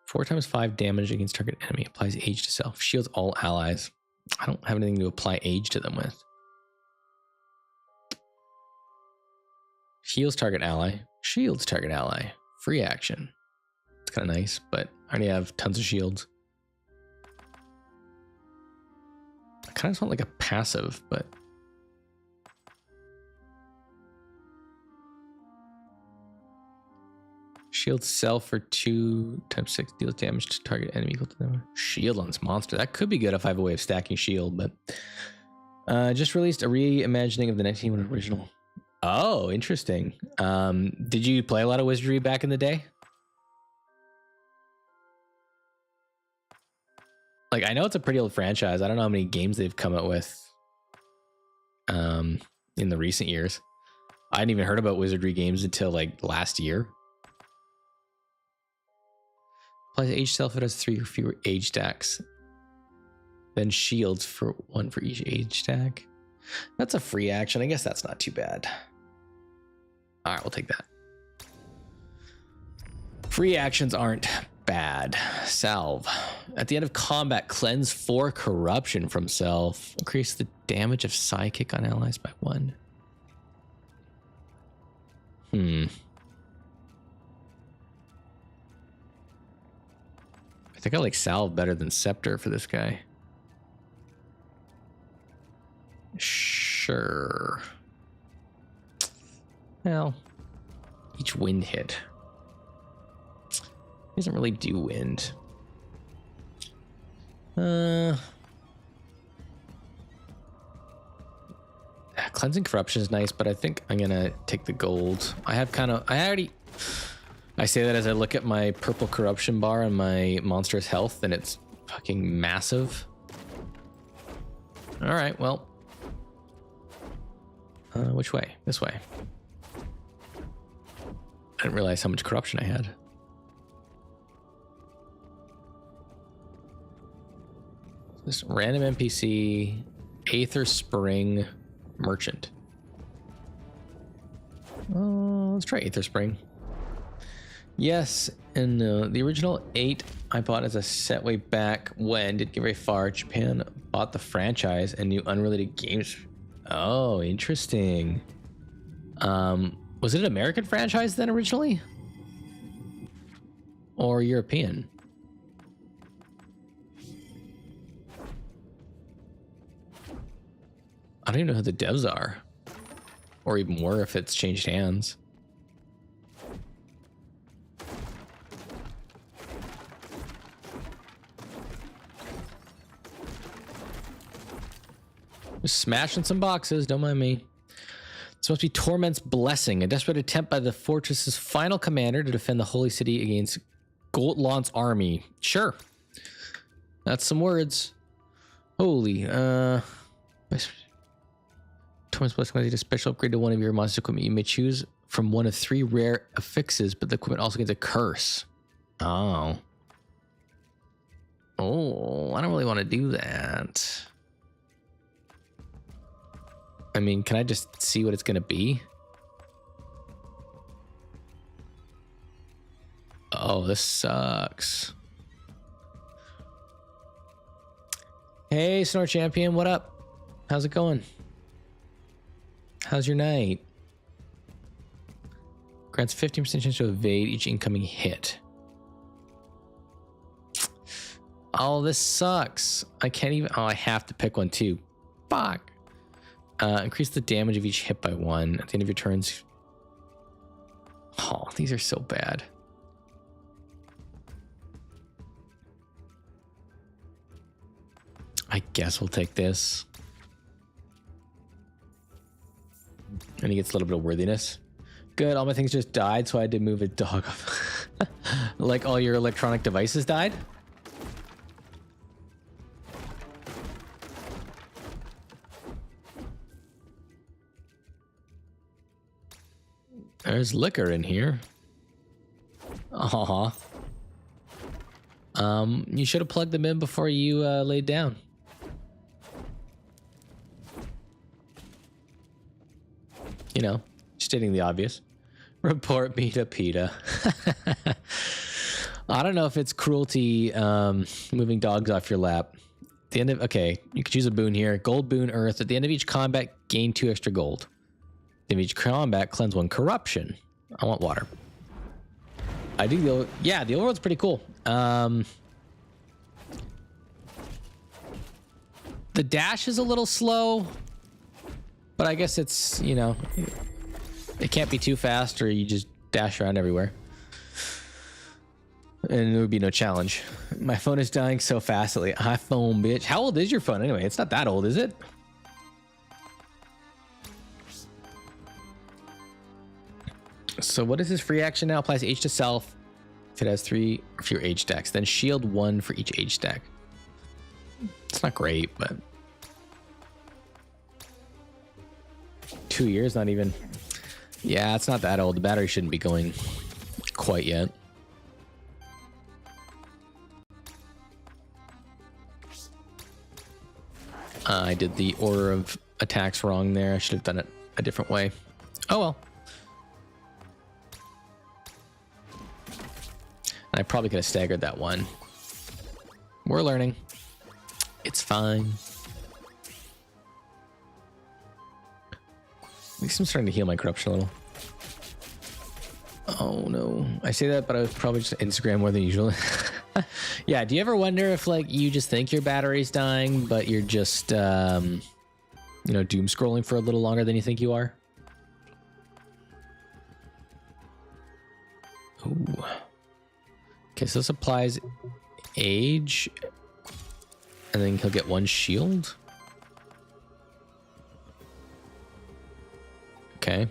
4 times 5 damage against target enemy. Applies age to self. Shields all allies. I don't have anything to apply age to them with. Heals target ally. Shields target ally. Free action. It's kind of nice, but I already have tons of shields. I kind of just want like a passive, but shield self for 2 times 6 deals damage to target enemy equal to them. Shield on this monster. That could be good if I have a way of stacking shield, but just released a reimagining of the 1991 original. Oh, interesting. Did you play a lot of Wizardry back in the day? Like, I know it's a pretty old franchise. I don't know how many games they've come out with in the recent years. I hadn't even heard about Wizardry games until like last year. Applies age self, it has 3 or fewer age stacks. Then shields for 1 for each age stack. That's a free action. I guess that's not too bad. All right, we'll take that. Free actions aren't bad. Salve. At the end of combat, cleanse 4 corruption from self. Increase the damage of psychic on allies by 1. I think I like Salve better than Scepter for this guy. Sure. Well, each wind hit. He doesn't really do wind. Cleansing corruption is nice, but I think I'm gonna take the gold. I say that as I look at my purple corruption bar and my monstrous health, and it's fucking massive. All right, well, which way? This way. I didn't realize how much corruption I had. This random NPC, Aether Spring Merchant. Let's try Aether Spring. Yes and no. The original 8 I bought as a set way back when, didn't get very far. Japan bought the franchise and new unrelated games. Oh, interesting. Was it an American franchise then originally? Or European? I don't even know who the devs are. Or even more if it's changed hands. Just smashing some boxes, don't mind me. This must be Torment's Blessing, a desperate attempt by the fortress's final commander to defend the holy city against Goltlant's army. Sure. That's some words. Holy, Torment's Blessing allows you to special upgrade to one of your monster equipment. You may choose from one of 3 rare affixes, but the equipment also gets a curse. Oh. Oh, I don't really want to do that. I mean, can I just see what it's going to be? Oh, this sucks. Hey, Snore Champion, what up? How's it going? How's your night? Grants 15% chance to evade each incoming hit. Oh, this sucks. I can't even... Oh, I have to pick one too. Fuck. Increase the damage of each hit by 1 at the end of your turns. Oh, these are so bad. I guess we'll take this. And he gets a little bit of worthiness. Good, all my things just died, so I had to move a dog off. Like all your electronic devices died? There's liquor in here. Aw. You should have plugged them in before you laid down. You know, stating the obvious. Report me to PETA. I don't know if it's cruelty moving dogs off your lap. At the end of, okay, you could choose a boon here. Gold boon earth. At the end of each combat, gain 2 extra gold. At the end of each combat, cleanse 1 corruption. I want water. I do the, yeah, the overworld's pretty cool. The dash is a little slow, but I guess it's, you know, it can't be too fast or you just dash around everywhere. And there would be no challenge. My phone is dying so fastly. iPhone, bitch. How old is your phone anyway? It's not that old, is it? So what is this free action now? Applies H to self if it has 3 or fewer age stacks. Then shield 1 for each age stack. It's not great, but 2 years, not even. Yeah, it's not that old. The battery shouldn't be going quite yet. I did the order of attacks wrong there. I should have done it a different way. Oh well. I probably could have staggered that one. We're learning. It's fine. At least I'm starting to heal my corruption a little. Oh no. I say that, but I was probably just Instagram more than usual. Yeah, do you ever wonder if like you just think your battery's dying, but you're just you know, doom scrolling for a little longer than you think you are? Ooh. Okay, so this applies age, and then he'll get 1 shield. Okay.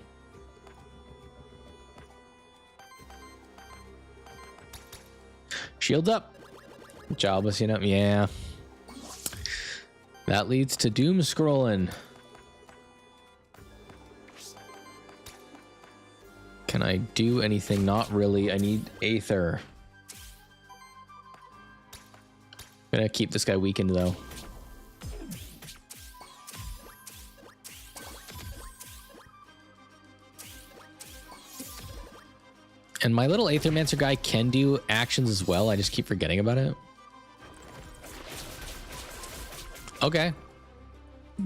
Shields up. Jobless, you know? Yeah. That leads to doom scrolling. Can I do anything? Not really. I need Aether. Gonna keep this guy weakened though. And my little Aethermancer guy can do actions as well. I just keep forgetting about it. Okay.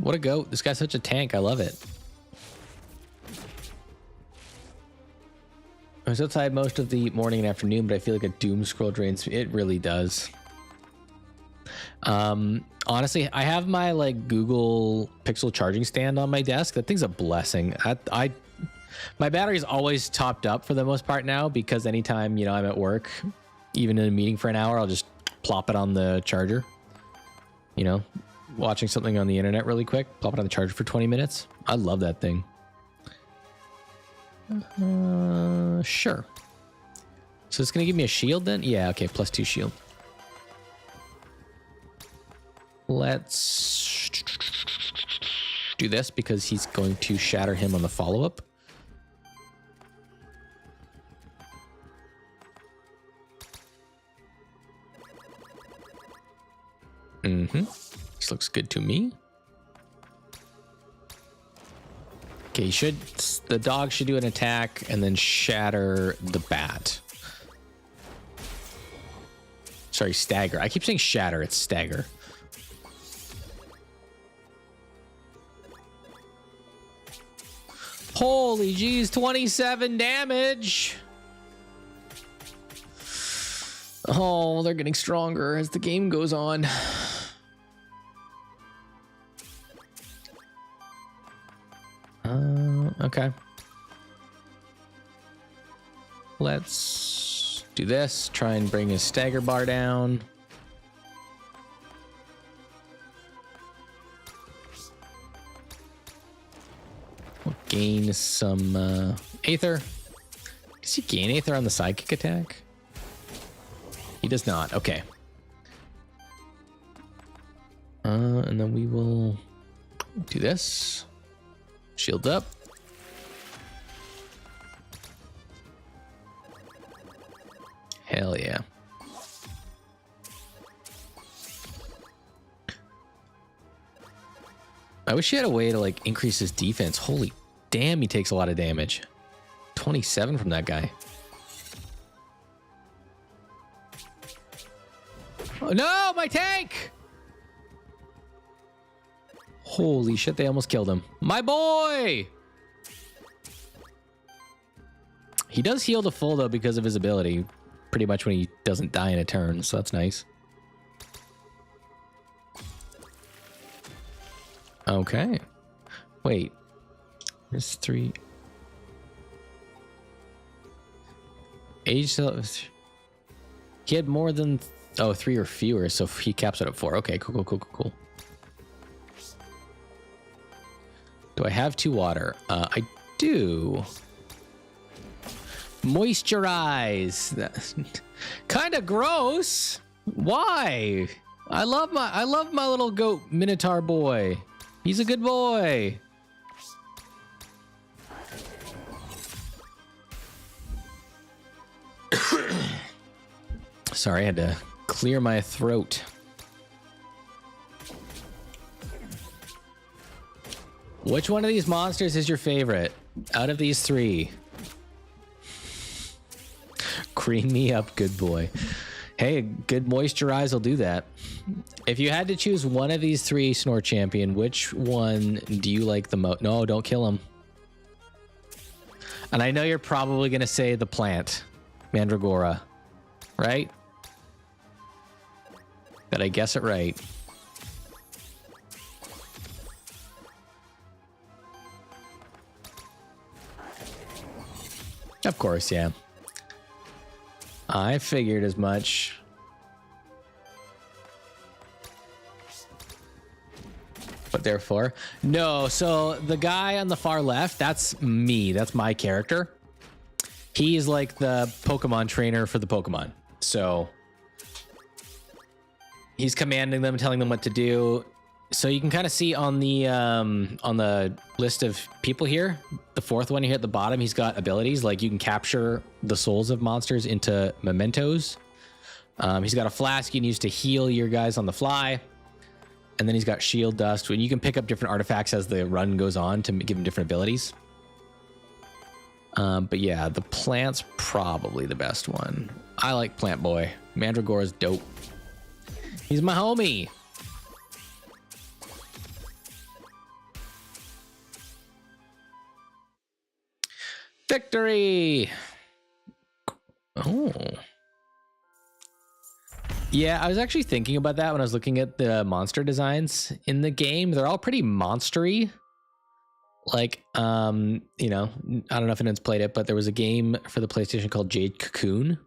What a goat. This guy's such a tank. I love it. I was outside most of the morning and afternoon, but I feel like a doom scroll drains me. It really does. Honestly, I have my like Google Pixel charging stand on my desk. That thing's a blessing. My battery is always topped up for the most part now, because anytime, you know, I'm at work, even in a meeting for an hour, I'll just plop it on the charger. You know, watching something on the internet really quick, plop it on the charger for 20 minutes. I love that thing. Sure. So it's gonna give me a shield then? Yeah, okay, +2 shield. Let's do this because he's going to shatter him on the follow-up. This looks good to me. Okay, the dog should do an attack and then shatter the bat. Sorry, stagger. I keep saying shatter, it's stagger. Holy geez, 27 damage. Oh, they're getting stronger as the game goes on. Okay. Let's do this. Try and bring his stagger bar down. We'll gain some Aether. Does he gain Aether on the sidekick attack? He does not. Okay. And then we will do this. Shield up. Hell yeah. I wish he had a way to like increase his defense. Holy damn, he takes a lot of damage. 27 from that guy. Oh, no, my tank! Holy shit, they almost killed him. My boy! He does heal to full though because of his ability. Pretty much when he doesn't die in a turn, so that's nice. Okay. Wait. There's 3. Age. He had more than 3 or fewer, so he caps it at 4. Okay, cool. Do I have 2 water? I do. Moisturize. Kind of gross. Why? I love my little goat minotaur boy. He's a good boy. Sorry, I had to clear my throat. Which one of these monsters is your favorite out of these 3? Cream me up, good boy. Hey, good moisturize will do that. If you had to choose one of these 3, Snore Champion, which one do you like the most? No, don't kill him. And I know you're probably going to say the plant, Mandragora, right? But I guess it right. Of course, yeah. I figured as much. But therefore, no. So the guy on the far left, that's me. That's my character. He's like the Pokemon trainer for the Pokemon. So he's commanding them, telling them what to do. So you can kind of see on the list of people here, the 4th one here at the bottom, he's got abilities like you can capture the souls of monsters into mementos. He's got a flask you can use to heal your guys on the fly. And then he's got shield dust, when you can pick up different artifacts as the run goes on to give him different abilities. But yeah, the plant's probably the best one. I like Plant Boy. Mandragora's dope. He's my homie. Victory! Oh. Yeah, I was actually thinking about that when I was looking at the monster designs in the game. They're all pretty monstery. Like, you know, I don't know if anyone's played it, but there was a game for the PlayStation called Jade Cocoon.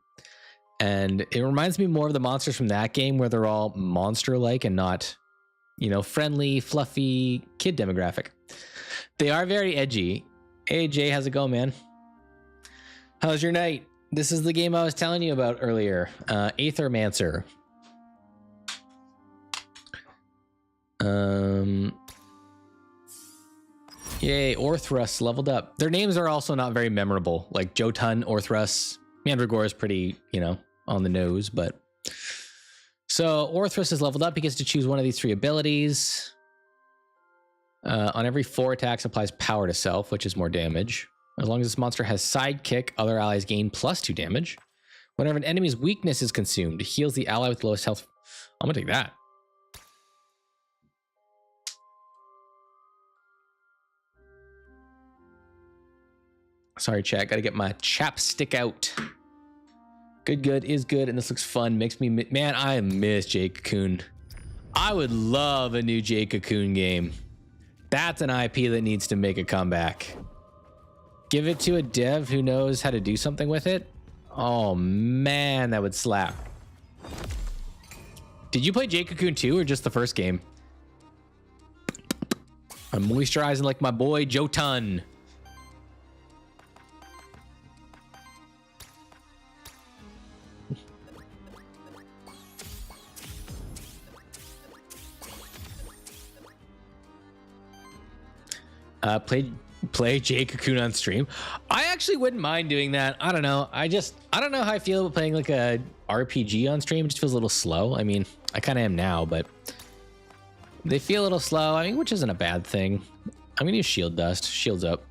And it reminds me more of the monsters from that game where they're all monster-like and not, you know, friendly, fluffy kid demographic. They are very edgy. Hey, Jay, how's it going, man? How's your night? This is the game I was telling you about earlier. Aethermancer. Yay, Orthrus leveled up. Their names are also not very memorable. Like Jotun, Orthrus. Mandragora is pretty, you know, on the nose, but... So Orthrus is leveled up. He gets to choose one of these 3 abilities. On every 4 attacks, applies power to self, which is more damage. As long as this monster has sidekick, other allies gain +2 damage. Whenever an enemy's weakness is consumed, it heals the ally with the lowest health. I'm gonna take that. Sorry, chat. Gotta get my chapstick out. Good is good, and this looks fun. Makes me... Man, I miss Jade Cocoon. I would love a new Jade Cocoon game. That's an IP that needs to make a comeback. Give it to a dev who knows how to do something with it. Oh man, that would slap. Did you play Jade Cocoon 2 or just the first game? I'm moisturizing like my boy Jotun. Play Jade Cocoon on stream. I actually wouldn't mind doing that. I don't know. I don't know how I feel about playing like a RPG on stream. It just feels a little slow. I mean, I kind of am now, but they feel a little slow. I mean, which isn't a bad thing. I'm gonna use shield dust. Shields up.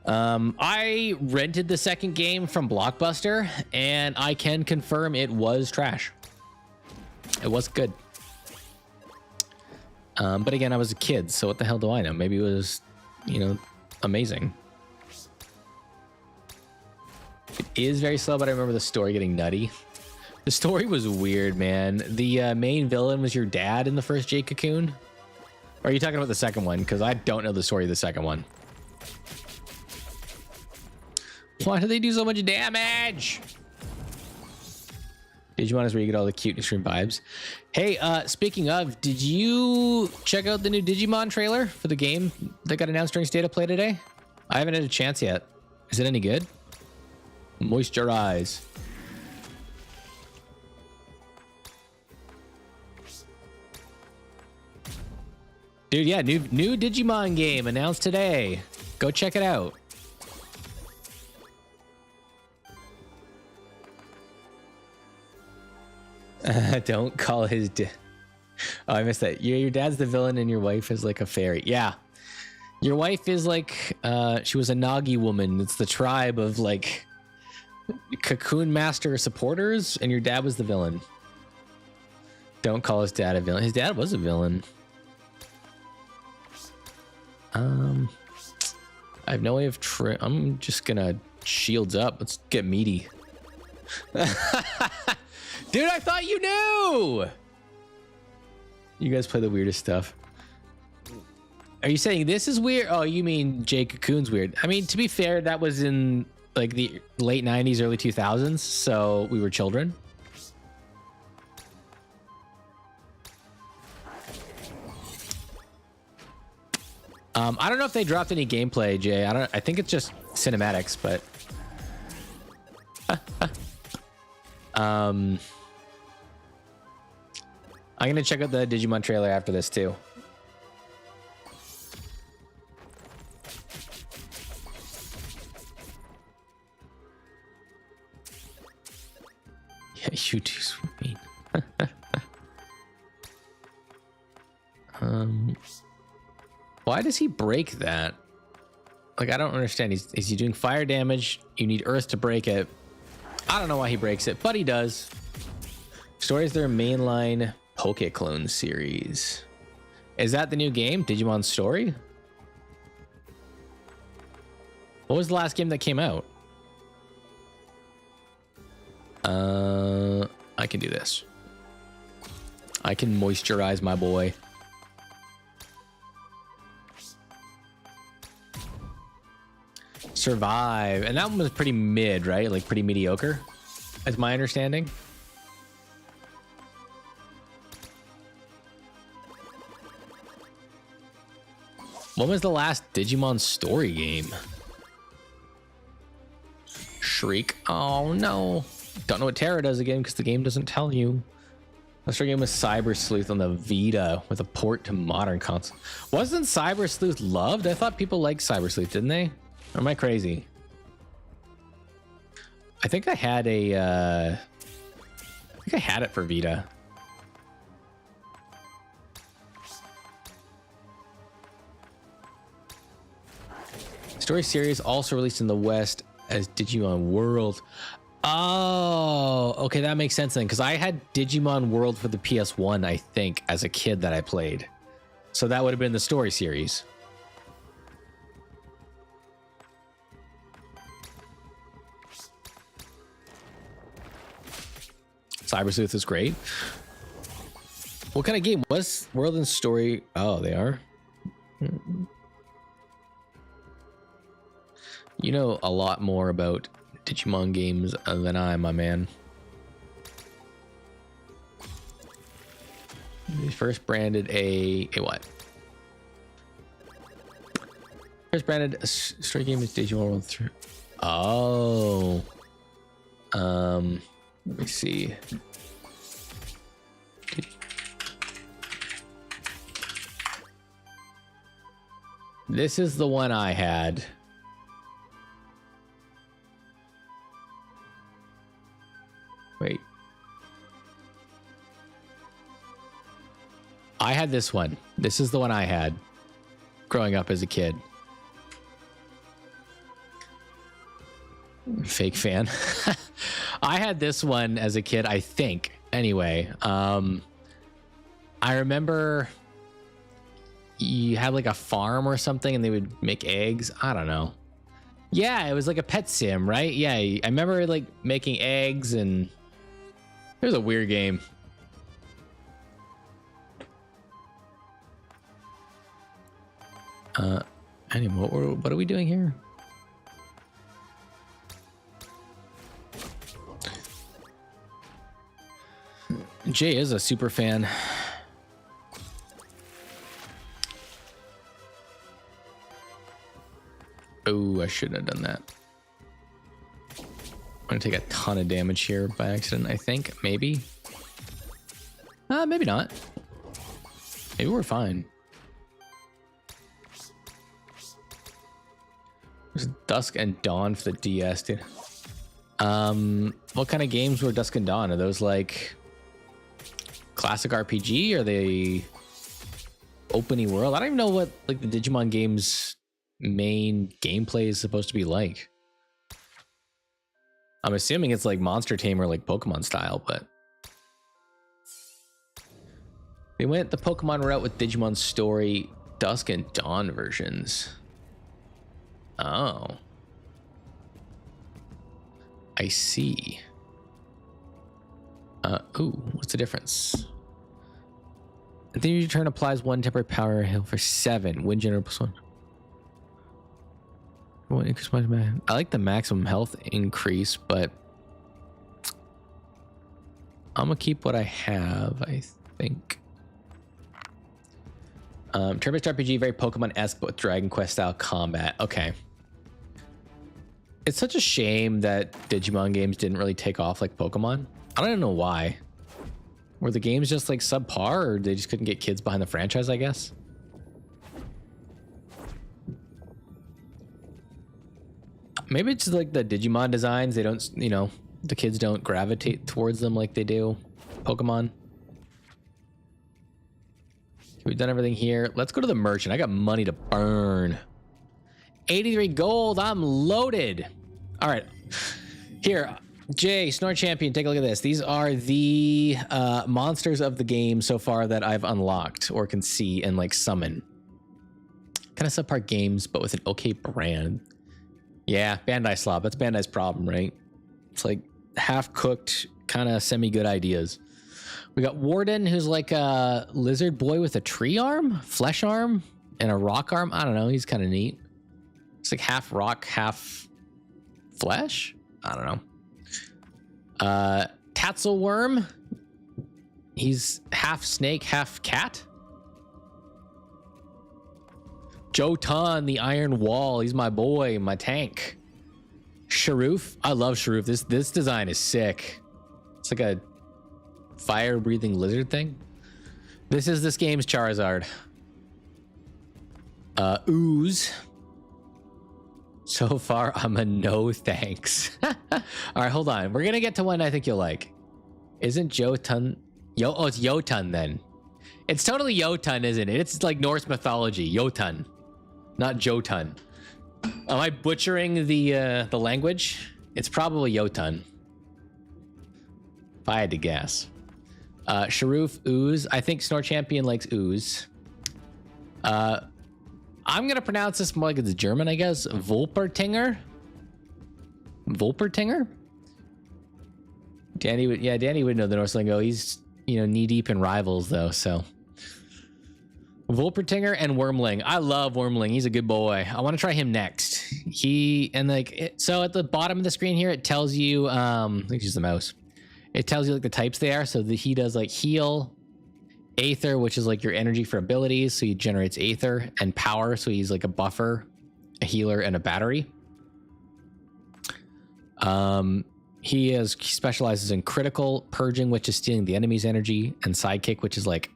I rented the second game from Blockbuster, and I can confirm it was trash. It was good. But again, I was a kid, so what the hell do I know? Maybe it was, you know, amazing. It is very slow, but I remember the story getting nutty. The story was weird, man. The main villain was your dad in the first Jade Cocoon. Or are you talking about the second one? Because I don't know the story of the second one. Why do they do so much damage? Digimon is where you get all the cute stream vibes. Hey, speaking of, did you check out the new Digimon trailer for the game that got announced during State of Play today? I haven't had a chance yet. Is it any good? Moisturize. Dude, yeah, new Digimon game announced today. Go check it out. Don't call his oh, I missed that. Your dad's the villain and your wife is like a fairy. Yeah. Your wife is like she was a Nagi woman. It's the tribe of like Cocoon Master supporters, and your dad was the villain. Don't call his dad a villain. His dad was a villain. I have no way of I'm just gonna shields up. Let's get meaty. Dude, I thought you knew! You guys play the weirdest stuff. Are you saying this is weird? Oh, you mean Jade Cocoon's weird. I mean, to be fair, that was in like the late 90s, early 2000s, so we were children. I don't know if they dropped any gameplay, Jay. I think it's just cinematics, but I'm gonna check out the Digimon trailer after this too. Yeah, you do sweet. Why does he break that? Like, I don't understand. Is he doing fire damage? You need earth to break it. I don't know why he breaks it, but he does. Story is their mainline Pokéclone series. Is that the new game? Digimon Story? What was the last game that came out? I can do this. I can moisturize my boy. Survive. And that one was pretty mid, right? Like pretty mediocre, is my understanding. When was the last Digimon Story game? Shriek. Oh no. Don't know what Terra does again because the game doesn't tell you. Let's start game with Cyber Sleuth on the Vita with a port to modern console. Wasn't Cyber Sleuth loved? I thought people liked Cyber Sleuth, didn't they? Or am I crazy? I think I had a I think I had it for Vita. Story series also released in the West as Digimon World. Oh, okay, that makes sense then, because I had Digimon World for the PS1, I think, as a kid that I played. So that would have been the story series. Cyber Sleuth is great. What kind of game was World and Story? Oh, they are. you know a lot more about Digimon games than I, my man. They first branded a what? First branded a story game is Digimon World 3. Oh. Let me see. This is the one I had. Wait. I had this one. This is the one I had growing up as a kid. Fake fan. I had this one as a kid, I think. Anyway, I remember you had like a farm or something and they would make eggs. I don't know. Yeah, it was like a pet sim, right? Yeah, I remember like making eggs, and it was a weird game. Anyway, what are we doing here? Jay is a super fan. Oh, I shouldn't have done that. I'm gonna take a ton of damage here by accident, I think. Maybe. Maybe not. Maybe we're fine. There's Dusk and Dawn for the DS, dude. What kind of games were Dusk and Dawn? Are those like classic RPG? Are they opening world? I don't even know what like the Digimon games main gameplay is supposed to be like. I'm assuming it's like Monster Tamer, like Pokemon style, but they went the Pokemon route with Digimon Story Dusk and Dawn versions. Oh, I see. Ooh, what's the difference? I think your turn applies 1 temporary power heal for 7. Wind general +1. I like the maximum health increase, but I'm gonna keep what I have, I think. Turn-based RPG, very Pokemon-esque, but with Dragon Quest style combat. Okay. It's such a shame that Digimon games didn't really take off like Pokemon. I don't know why. Were the games just like subpar, or they just couldn't get kids behind the franchise, I guess? Maybe it's like the Digimon designs. They don't, you know, the kids don't gravitate towards them like they do Pokemon. We've done everything here. Let's go to the merchant. I got money to burn. 83 gold. I'm loaded. All right. Here, Jay, Snore Champion, take a look at this. These are the monsters of the game so far that I've unlocked or can see and like summon. Kind of subpar games, but with an okay brand. Yeah, Bandai slob. That's Bandai's problem, right? It's like half-cooked, kind of semi-good ideas. We got Warden, who's like a lizard boy with a tree arm, flesh arm, and a rock arm. I don't know. He's kind of neat. It's like half rock, half flesh. I don't know. Tatzelworm. He's half snake, half cat. Jotun, the Iron Wall. He's my boy, my tank. Sharoof. I love Sharoof. This design is sick. It's like a fire-breathing lizard thing. This is this game's Charizard. Ooze. So far, I'm a no thanks. All right, hold on. We're gonna get to one I think you'll like. Isn't Jotun? Oh, it's Jotun then. It's totally Jotun, isn't it? It's like Norse mythology. Jotun, not Jotun. Am I butchering the language? It's probably Jotun. If I had to guess. Sharoof, Ooze. I think Snore Champion likes Ooze. I'm gonna pronounce this more like it's German, I guess. Wolpertinger. Wolpertinger. Danny would know the Norse lingo. He's, you know, knee deep in rivals though. So Volpertinger and Wormling. I love Wormling. He's a good boy. I want to try him next. So at the bottom of the screen here, it tells you, let's use the mouse. It tells you like the types they are. So he does like heal, Aether, which is like your energy for abilities. So he generates Aether, and power. So he's like a buffer, a healer, and a battery. He specializes in critical, purging, which is stealing the enemy's energy, and sidekick, which is like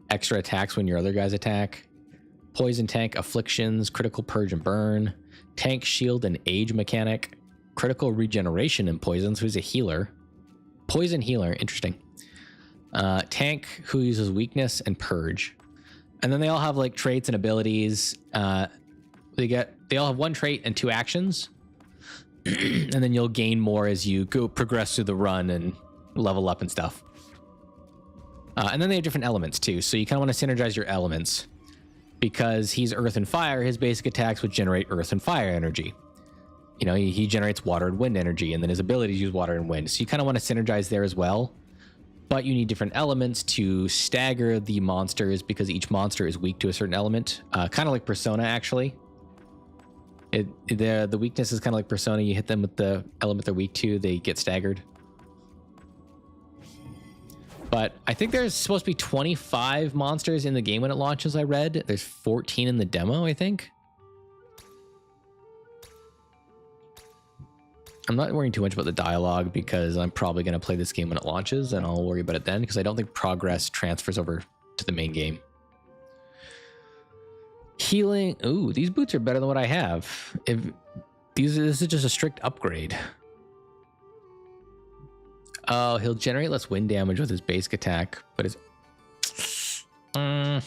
extra attacks when your other guys attack. Poison tank, afflictions, critical purge and burn, tank, shield, and age mechanic, critical regeneration and poison, so he's a healer. Poison healer, interesting. Tank, who uses weakness and purge. And then they all have like traits and abilities. They all have one trait and 2 actions. And then you'll gain more as you progress through the run and level up and stuff. And then they have different elements too. So you kind of want to synergize your elements. Because he's earth and fire, his basic attacks would generate earth and fire energy. You know, he generates water and wind energy, and then his abilities use water and wind. So you kind of want to synergize there as well. But you need different elements to stagger the monsters because each monster is weak to a certain element. Kind of like Persona, actually. The weakness is kind of like Persona. You hit them with the element they're weak to, they get staggered. But I think there's supposed to be 25 monsters in the game when it launches, I read. There's 14 in the demo, I think. I'm not worrying too much about the dialogue because I'm probably going to play this game when it launches, and I'll worry about it then because I don't think progress transfers over to the main game. Healing. Ooh, these boots are better than what I have. This is just a strict upgrade. Oh, he'll generate less wind damage with his basic attack, but his... I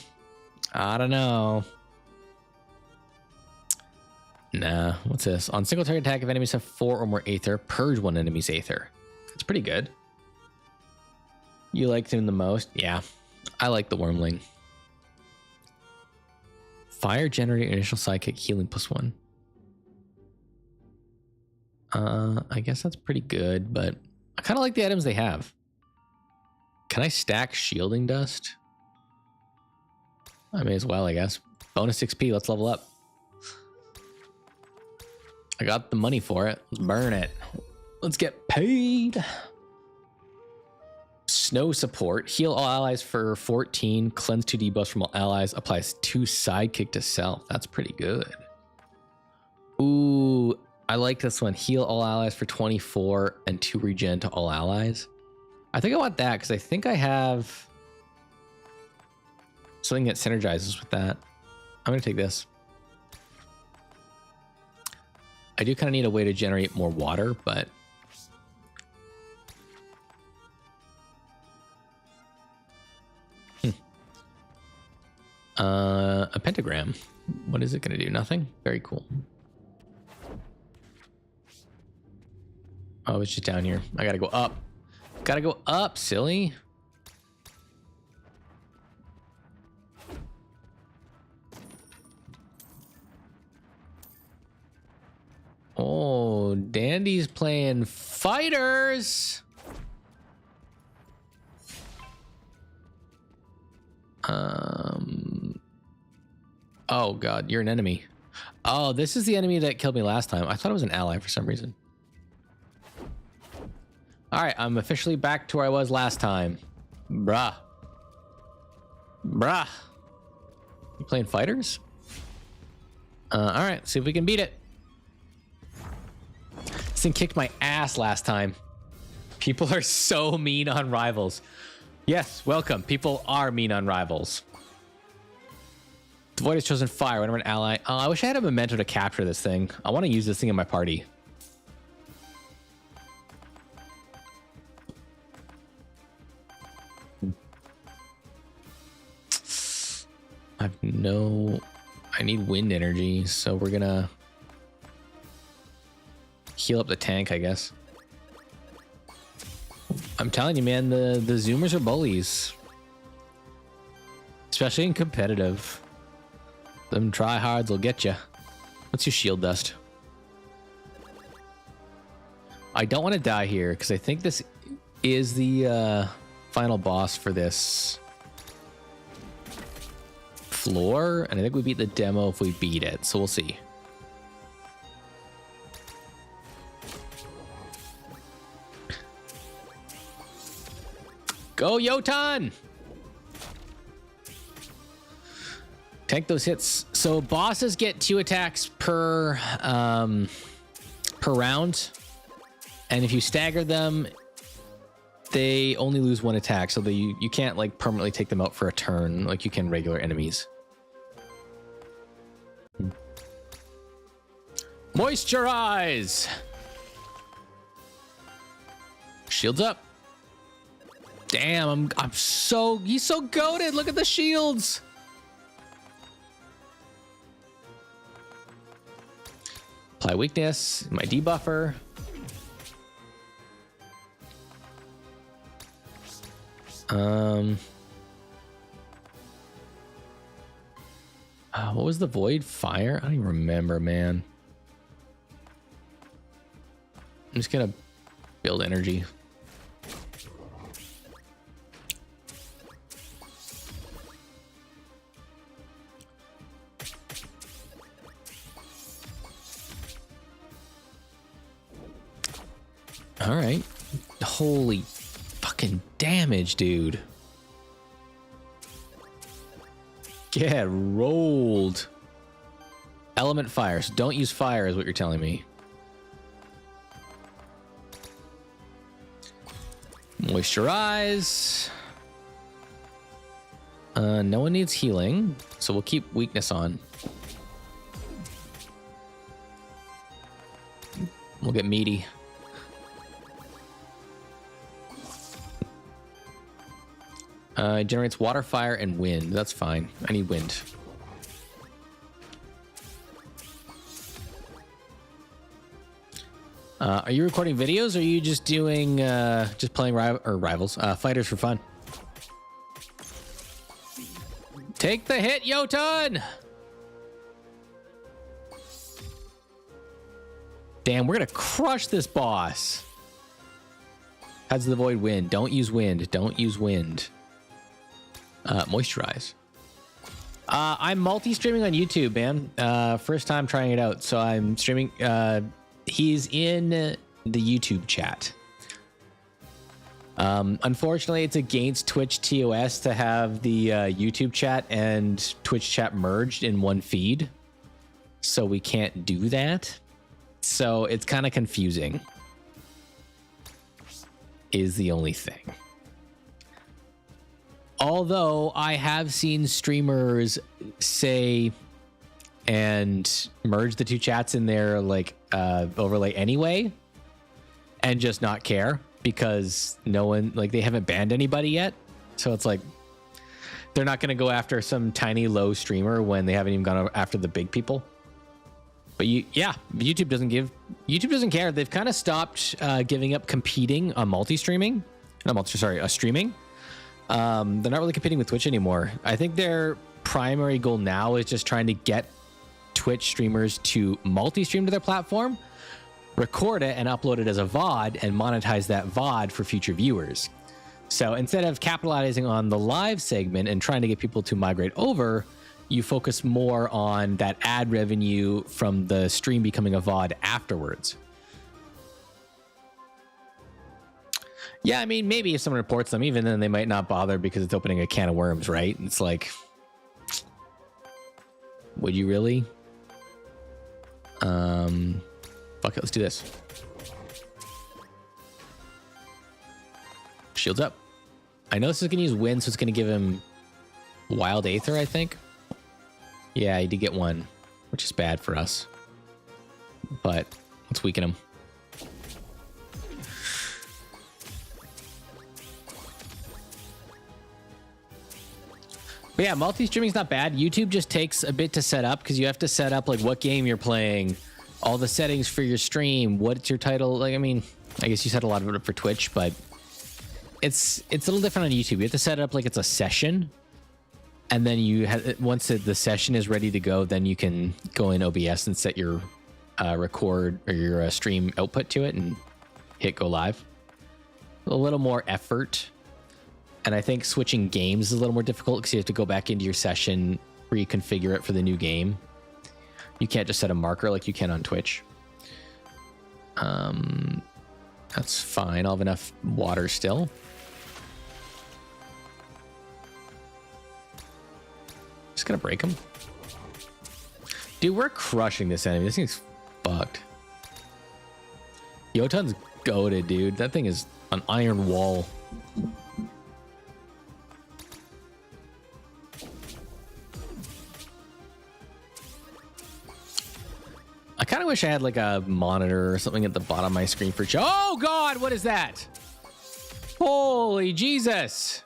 don't know. Nah, what's this? On single target attack, if enemies have 4 or more Aether, purge one enemy's Aether. It's pretty good. You liked him the most? Yeah, I like the Wormling. Fire generator initial sidekick healing +1. I guess that's pretty good, but I kind of like the items they have. Can I stack shielding dust? I may as well, I guess. Bonus XP, let's level up. I got the money for it. Let's burn it. Let's get paid. Snow support. Heal all allies for 14. Cleanse 2 debuffs from all allies. Applies 2 sidekick to self. That's pretty good. Ooh, I like this one. Heal all allies for 24 and 2 regen to all allies. I think I want that because I think I have something that synergizes with that. I'm going to take this. I do kind of need a way to generate more water, but... a pentagram. What is it going to do? Nothing? Very cool. Oh, it's just down here. I gotta go up. Gotta go up, silly. Oh, Dandy's playing fighters. Oh god, you're an enemy. Oh, this is the enemy that killed me last time. I thought it was an ally for some reason. All right, I'm officially back to where I was last time. Bruh. You playing fighters? All right, see if we can beat it. This thing kicked my ass last time. People are so mean on Rivals. Yes, welcome. People are mean on Rivals. The Void has chosen fire whenever an ally... Oh, I wish I had a memento to capture this thing. I want to use this thing in my party. I need wind energy, so we're gonna heal up the tank, I guess. I'm telling you, man, the Zoomers are bullies. Especially in competitive. Them tryhards will get you. What's your shield dust? I don't want to die here, because I think this is the final boss for this floor, and I think we beat the demo if we beat it, so we'll see. Go, Yotan! Tank those hits. So bosses get 2 attacks per round, and if you stagger them, they only lose 1 attack, so you can't like permanently take them out for a turn like you can regular enemies. Moisturize! Shields up. Damn, he's so goated. Look at the shields. Apply weakness, my debuffer. What was the void fire? I don't even remember, man. I'm just gonna build energy. All right. Holy fucking damage, dude. Get rolled. Element fire. So don't use fire is what you're telling me. Moisturize. No one needs healing, so we'll keep weakness on. We'll get meaty. It generates water, fire, and wind. That's fine. I need wind. Are you recording videos, or are you just doing just playing rivals fighters for fun? Take the hit, Yotan! Damn, we're gonna crush this boss. How's the void wind? Don't use wind. Don't use wind. Moisturize. I'm multi-streaming on YouTube, man. First time trying it out. So I'm streaming. He's in the YouTube chat. Unfortunately, it's against Twitch TOS to have the YouTube chat and Twitch chat merged in one feed. So we can't do that. So it's kind of confusing. Is the only thing. Although I have seen streamers say and merge the two chats in their like overlay anyway and just not care because no one, like, they haven't banned anybody yet. So it's like they're not going to go after some tiny low streamer when they haven't even gone after the big people. But YouTube doesn't care. They've kind of stopped giving up competing on streaming. They're not really competing with Twitch anymore. I think their primary goal now is just trying to get Twitch streamers to multi-stream to their platform, record it and upload it as a VOD, and monetize that VOD for future viewers. So instead of capitalizing on the live segment and trying to get people to migrate over, you focus more on that ad revenue from the stream becoming a VOD afterwards. Yeah, I mean, maybe if someone reports them, even then they might not bother because it's opening a can of worms, right? It's like, would you really? Fuck it, let's do this. Shields up. I know this is going to use wind, so it's going to give him wild aether, I think. Yeah, he did get one, which is bad for us. But let's weaken him. But yeah, multi-streaming is not bad. YouTube just takes a bit to set up because you have to set up like what game you're playing, all the settings for your stream, what's your title. Like, I mean, I guess you set a lot of it up for Twitch, but it's a little different on YouTube. You have to set it up like it's a session, and then you have, once the session is ready to go, then you can go in OBS and set your record or your stream output to it and hit go live. A little more effort. And I think switching games is a little more difficult because you have to go back into your session, reconfigure it for the new game. You can't just set a marker like you can on Twitch. That's fine. I'll have enough water still. Just gonna break him. Dude, we're crushing this enemy. This thing's fucked. Yotun's goated, dude. That thing is an iron wall. I kind of wish I had like a monitor or something at the bottom of my screen for... Oh God, what is that? Holy Jesus.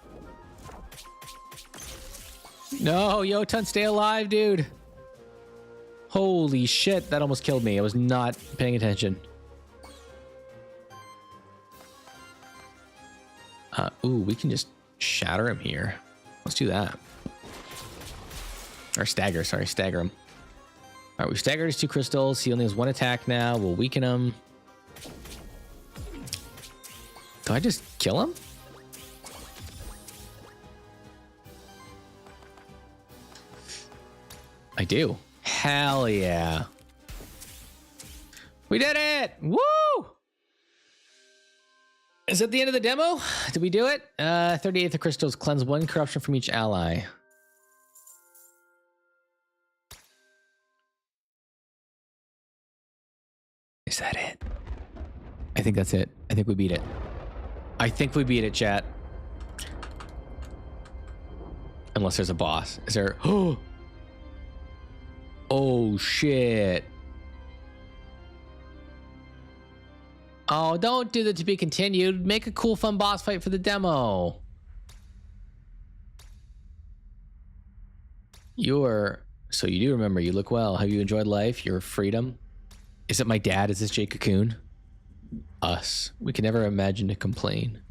No, Yotun, stay alive, dude. Holy shit, that almost killed me. I was not paying attention. Ooh, we can just shatter him here. Let's do that. Or stagger, sorry, stagger him. All right, we've staggered his 2 crystals. He only has 1 attack now. We'll weaken him. Do I just kill him? I do. Hell yeah. We did it! Woo! Is that the end of the demo? Did we do it? 38th of crystals. Cleanse 1 corruption from each ally. Is that it? I think that's it. I think we beat it. I think we beat it, chat. Unless there's a boss. Is there... Oh, shit. Oh, don't do that to be continued. Make a cool, fun boss fight for the demo. So you do remember, you look well. Have you enjoyed life? Your freedom? Is it my dad? Is this Jake Cocoon? Us. We can never imagine to complain.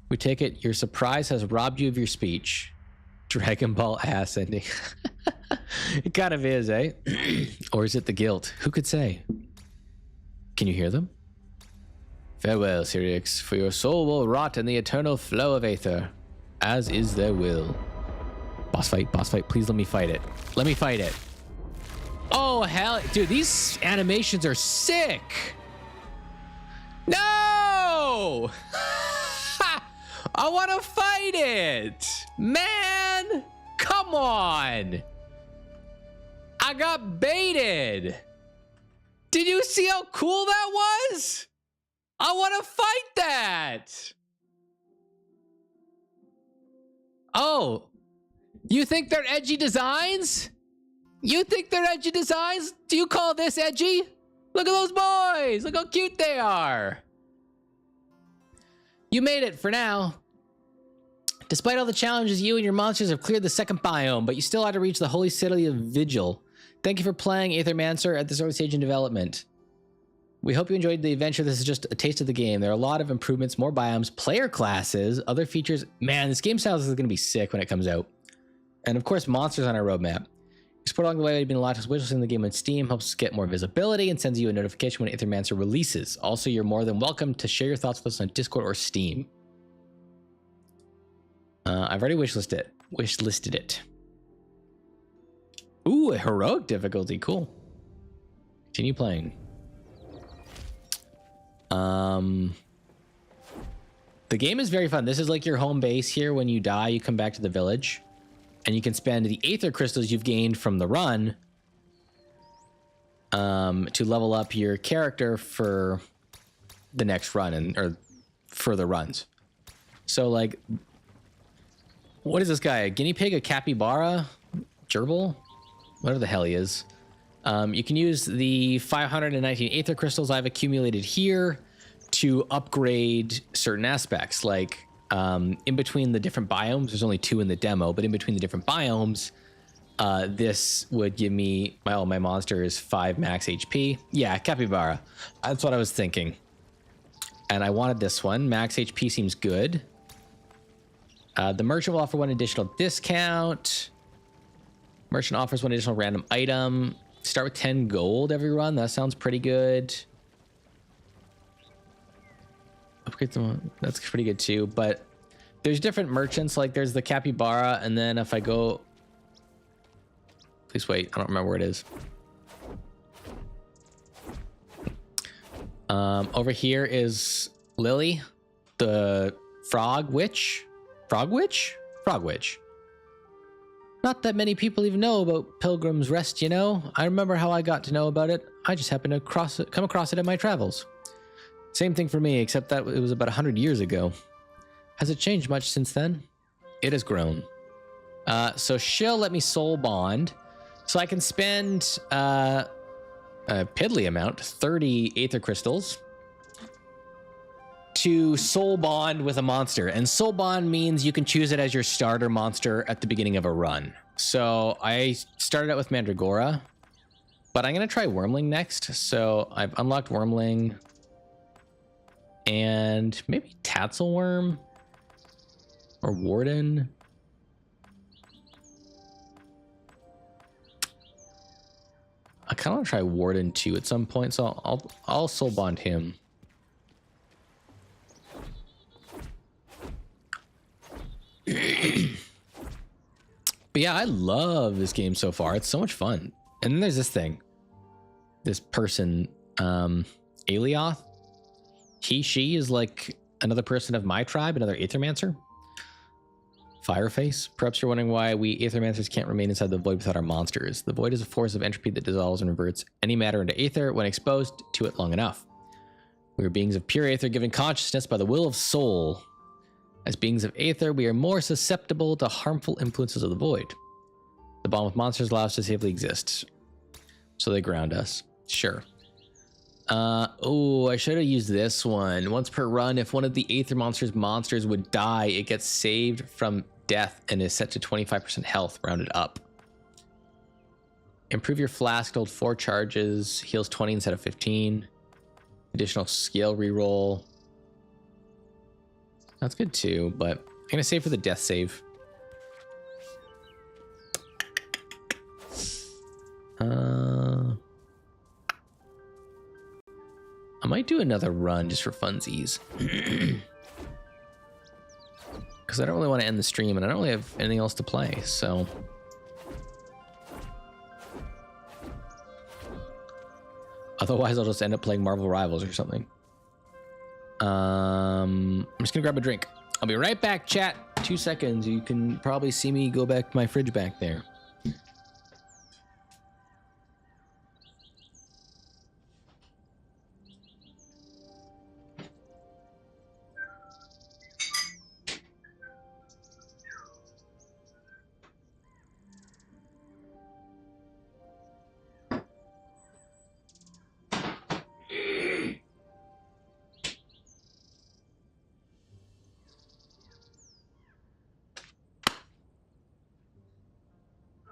We take it your surprise has robbed you of your speech. Dragon Ball ass ending. It kind of is, eh? Or is it the guilt? Who could say? Can you hear them? Farewell, Sirix, for your soul will rot in the eternal flow of Aether, as is their will. Boss fight, please let me fight it. Let me fight it. Oh, hell, dude, these animations are sick. No! I want to fight it. Man, come on. I got baited. Did you see how cool that was? I want to fight that. Oh, you think they're edgy designs? You think they're edgy designs? Do you call this edgy? Look at those boys. Look how cute they are. You made it for now. Despite all the challenges, you and your monsters have cleared the second biome, but you still had to reach the holy city of Vigil. Thank you for playing Aethermancer at this early stage in development. We hope you enjoyed the adventure. This is just a taste of the game. There are a lot of improvements, more biomes, player classes, other features. Man, this game sounds like it's going to be sick when it comes out. And of course, monsters on our roadmap. Your support along the way, you've been allowed to wish in the game on Steam, helps us get more visibility, and sends you a notification when Aethermancer releases. Also, you're more than welcome to share your thoughts with us on Discord or Steam. I've already wishlisted it. Ooh, a heroic difficulty. Cool. Continue playing. The game is very fun. This is like your home base here. When you die, you come back to the village. And you can spend the Aether crystals you've gained from the run to level up your character for the next run or further runs. So, like... What is this guy? A guinea pig? A capybara? Gerbil? Whatever the hell he is. You can use the 519 Aether crystals I've accumulated here to upgrade certain aspects. Like in between the different biomes, there's only 2 in the demo, but in between the different biomes, this would give me, my monster is 5 max HP. Yeah, capybara. That's what I was thinking. And I wanted this one. Max HP seems good. The merchant will offer 1 additional discount. Merchant offers 1 additional random item. Start with 10 gold every run. That sounds pretty good. Upgrade them. That's pretty good too. But there's different merchants. Like there's the capybara, and then if I go Please wait. I don't remember where it is. Over here is Lily, the frog witch. Frog witch? Frog witch. Not that many people even know about Pilgrim's Rest, you know? I remember how I got to know about it. I just happened to come across it in my travels. Same thing for me, except that it was about 100 years ago. Has it changed much since then? It has grown. So she'll let me soul bond, so I can spend a piddly amount, 30 aether crystals, to soul bond with a monster. And soul bond means you can choose it as your starter monster at the beginning of a run. So I started out with Mandragora, but I'm going to try Wormling next. So I've unlocked Wormling and maybe Tatzelworm or Warden. I kind of want to try Warden too at some point, so I'll soul bond him. But yeah, I love this game so far. It's so much fun. And then there's this thing, this person, Alioth. She is like another person of my tribe, another Aethermancer. Fireface. Perhaps you're wondering why we Aethermancers can't remain inside the void without our monsters. The void is a force of entropy that dissolves and reverts any matter into aether when exposed to it long enough. We are beings of pure aether given consciousness by the will of soul. As beings of aether, we are more susceptible to harmful influences of the void. The bond with monsters allows us to safely exist. So they ground us. Sure. Oh, I should have used this one. Once per run, if one of the Aethermancer's monsters would die, it gets saved from death and is set to 25% health, rounded up. Improve your flask to hold 4 charges, heals 20 instead of 15. Additional skill reroll. That's good too, but I'm gonna save for the death save. I might do another run just for funsies. Because I don't really want to end the stream and I don't really have anything else to play, so. Otherwise, I'll just end up playing Marvel Rivals or something. I'm just gonna grab a drink. I'll be right back, chat. 2 seconds. You can probably see me go back to my fridge back there.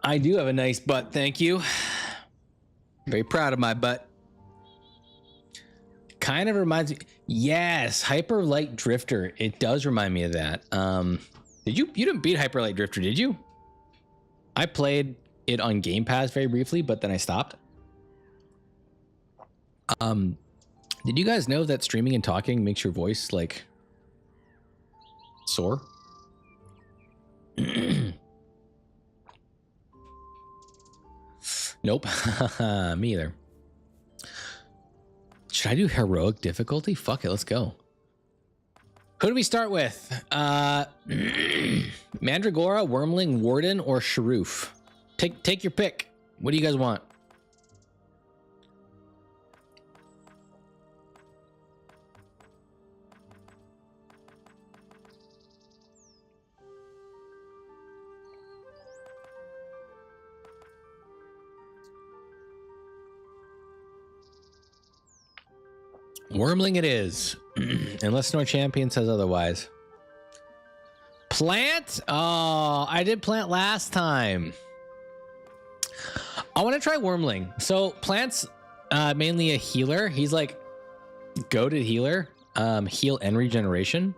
I do have a nice butt, thank you. Very proud of my butt. Kind of reminds me, yes, Hyper Light Drifter. It does remind me of that. You didn't beat Hyper Light Drifter, did you? I played it on Game Pass very briefly, but then I stopped. Did you guys know that streaming and talking makes your voice like sore? Nope. Me either. Should I do heroic difficulty? Fuck it, let's go. Who do we start with? Mandragora, Wormling, Warden, or Sharoof? Take your pick. What do you guys want? Wormling it is, unless no champion says otherwise. Plant? Oh, I did plant last time. I want to try Wormling. So Plant's mainly a healer. He's like goated healer, heal and regeneration.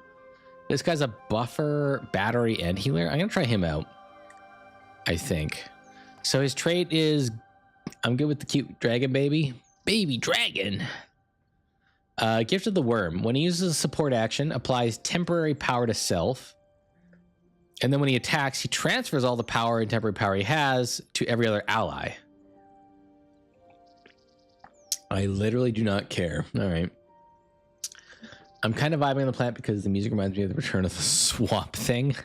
This guy's a buffer, battery, and healer. I'm gonna try him out, I think. So his trait is, I'm good with the cute dragon baby. Baby dragon. Gift of the Worm. When he uses a support action, applies temporary power to self. And then when he attacks, he transfers all the power and temporary power he has to every other ally. I literally do not care. All right. I'm kind of vibing on the plant because the music reminds me of the Return of the Swamp Thing.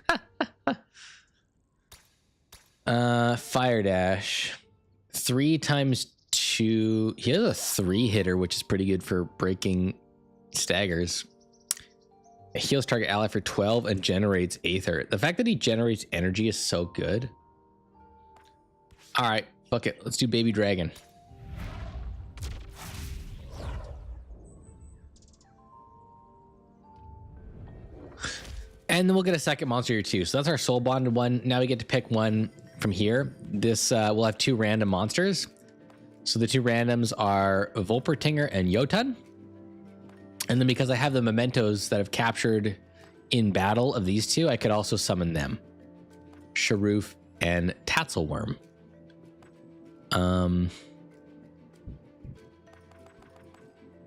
Fire Dash. 3 times 2. He has a 3 hitter, which is pretty good for breaking staggers. Heals target ally for 12 and generates Aether. The fact that he generates energy is so good. All right, fuck it. Let's do Baby Dragon. And then we'll get a second monster here too. So that's our soul bonded one. Now we get to pick one from here. This we'll have 2 random monsters. So the 2 randoms are Volpertinger and Jotun. And then because I have the mementos that I've captured in battle of these 2, I could also summon them. Sharoof and Tatzelworm.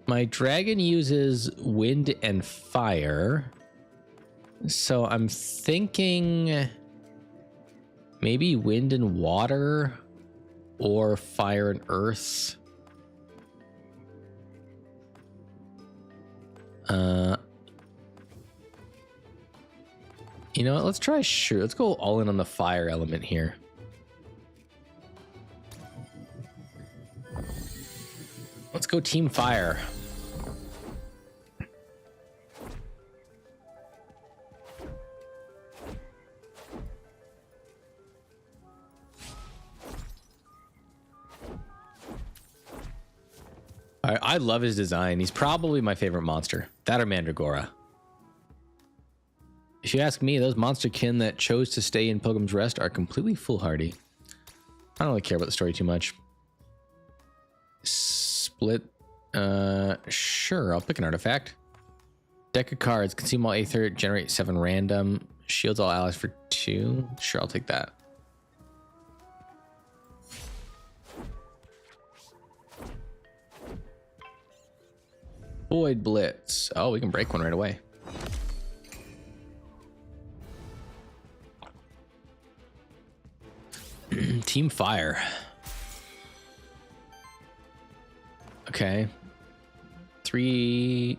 My dragon uses wind and fire. So I'm thinking maybe wind and water or fire and earth. You know what? Let's try sure. Let's go all in on the fire element here. Let's go team fire. I love his design. He's probably my favorite monster. That or Mandragora. If you ask me, those monsterkin that chose to stay in Pilgrim's Rest are completely foolhardy. I don't really care about the story too much. Split. Sure, I'll pick an artifact. Deck of cards. Consume all Aether. Generate 7 random. Shields all allies for 2. Sure, I'll take that. Void Blitz. Oh, we can break one right away. Team Fire. Okay. 3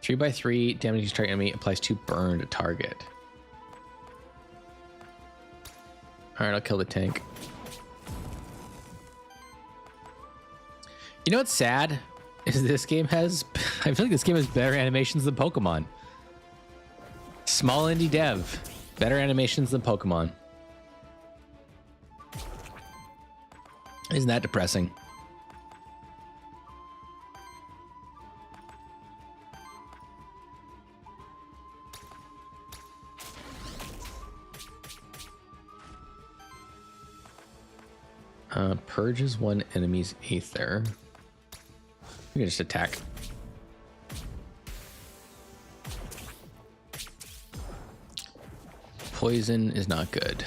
3/3 damage to target enemy applies to burn to target. All right, I'll kill the tank. You know what's sad is this game has, I feel like this game has better animations than Pokemon. Small indie dev, better animations than Pokemon. Isn't that depressing? Purges one enemy's Aether. You can just attack. Poison is not good.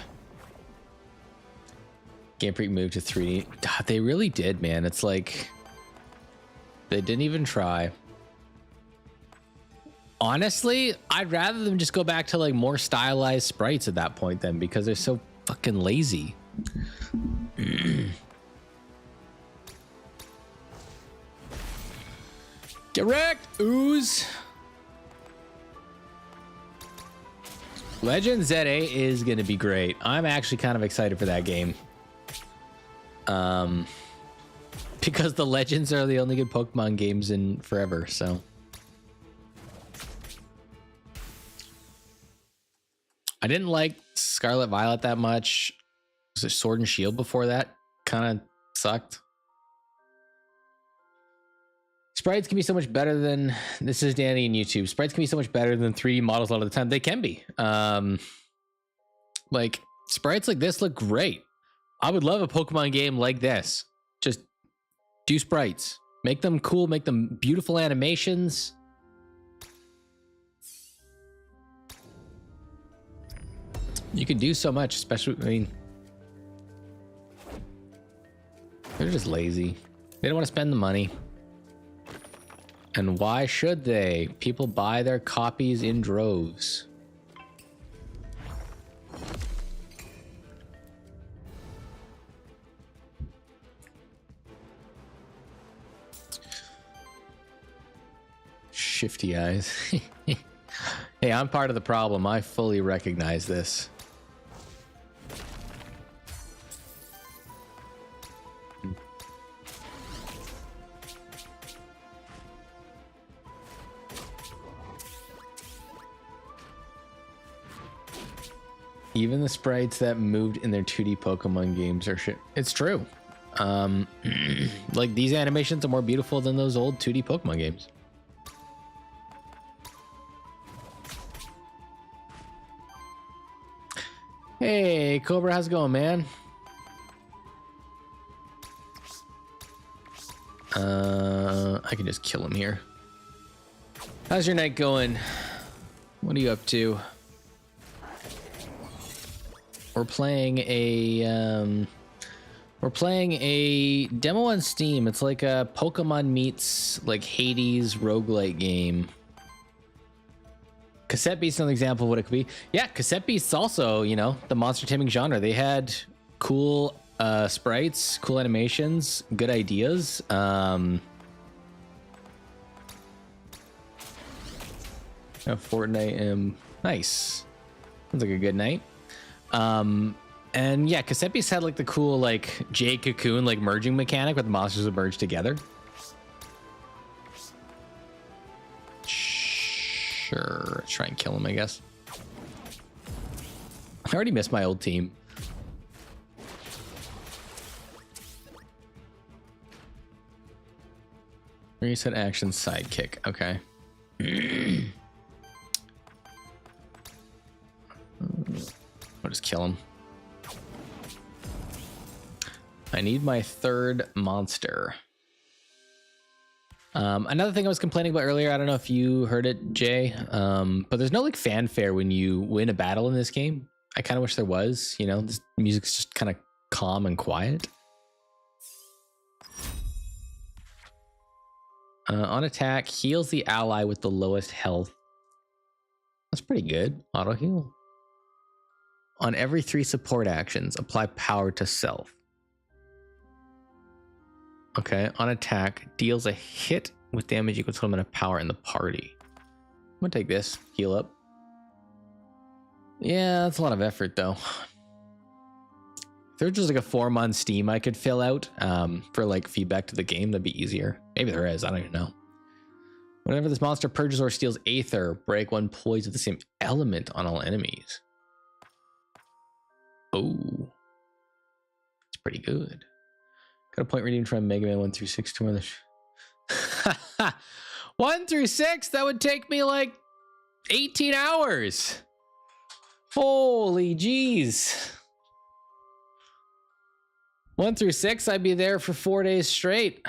Game Freak moved to 3D. God, they really did, man. It's like they didn't even try. Honestly, I'd rather them just go back to like more stylized sprites at that point then, because they're so fucking lazy. Get wrecked, ooze. Legend ZA is going to be great. I'm actually kind of excited for that game. Because the Legends are the only good Pokemon games in forever, so. I didn't like Scarlet Violet that much. Was it Sword and Shield before that? Kind of sucked. Sprites can be so much better than, this is Danny in YouTube. Sprites can be so much better than 3D models a lot of the time. They can be. Like sprites like this look great. I would love a Pokemon game like this. Just do sprites. Make them cool, make them beautiful animations. You can do so much, especially, I mean, they're just lazy. They don't want to spend the money. And why should they? People buy their copies in droves. Shifty eyes. Hey, I'm part of the problem. I fully recognize this. Even the sprites that moved in their 2D Pokemon games are shit. It's true. Like, these animations are more beautiful than those old 2D Pokemon games. Hey, Cobra, how's it going, man? I can just kill him here. How's your night going? What are you up to? We're playing a demo on Steam. It's like a Pokemon meets like Hades roguelike game. Cassette Beast is an example of what it could be. Yeah, Cassette Beast's also, you know, the monster taming genre. They had cool sprites, cool animations, good ideas. Fortnite, nice. Sounds like a good night. And yeah, Cassette Beast had like the cool like Jade Cocoon like merging mechanic where the monsters would merge together. Sure, let's try and kill him, I guess. I already missed my old team. Reset action sidekick. Okay. I'll just kill him. I need my third monster. Another thing I was complaining about earlier, I don't know if you heard it, Jay, but there's no like fanfare when you win a battle in this game. I kind of wish there was, you know, this music's just kind of calm and quiet. On attack, heals the ally with the lowest health. That's pretty good. Auto heal. On every 3 support actions, apply power to self. Okay, on attack, deals a hit with damage equal to the amount of power in the party. I'm gonna take this, heal up. Yeah, that's a lot of effort though. If there's just like a form on Steam I could fill out for like feedback to the game, that'd be easier. Maybe there is, I don't even know. Whenever this monster purges or steals Aether, break 1 poison with the same element on all enemies. Oh, it's pretty good. Got a point reading from Mega Man 1 through 6 to other. 1 through 6? That would take me like 18 hours. Holy jeez. 1 through 6, I'd be there for 4 days straight.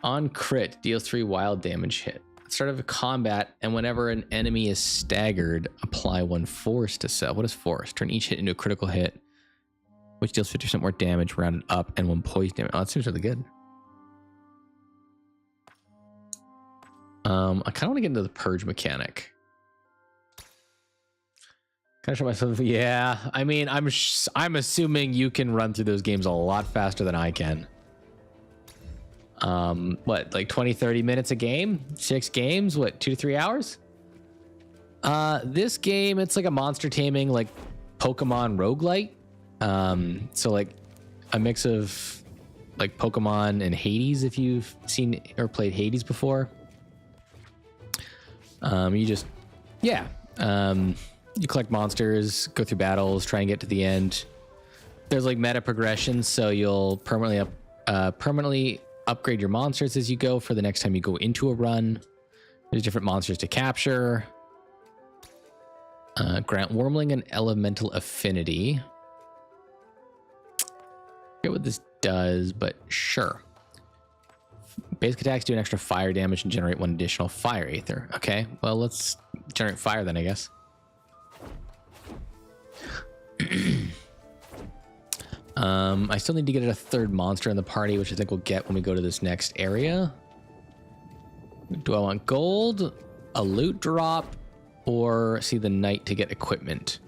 On crit, deals 3 wild damage hit. Start of a combat, and whenever an enemy is staggered, apply 1 force to self. What is force? Turn each hit into a critical hit, which deals 50% more damage rounded up, and 1 poison damage. Oh, that seems really good. I kind of want to get into the purge mechanic. Can I show myself? Yeah, I mean, I'm assuming you can run through those games a lot faster than I can. What, like 20-30 minutes a game? 6 games? What, 2 to 3 hours? This game, it's like a monster taming, like Pokemon roguelite. So like a mix of like Pokemon and Hades, if you've seen or played Hades before. You just, yeah. You collect monsters, go through battles, try and get to the end. There's like meta progression, so you'll permanently upgrade your monsters as you go for the next time you go into a run. There's different monsters to capture. Grant Wormling an elemental affinity. I forget what this does, but sure. Basic attacks do an extra fire damage and generate 1 additional fire Aether. Okay, well, let's generate fire then, I guess. I still need to get a third monster in the party, which I think we'll get when we go to this next area. Do I want gold, a loot drop, or see the knight to get equipment?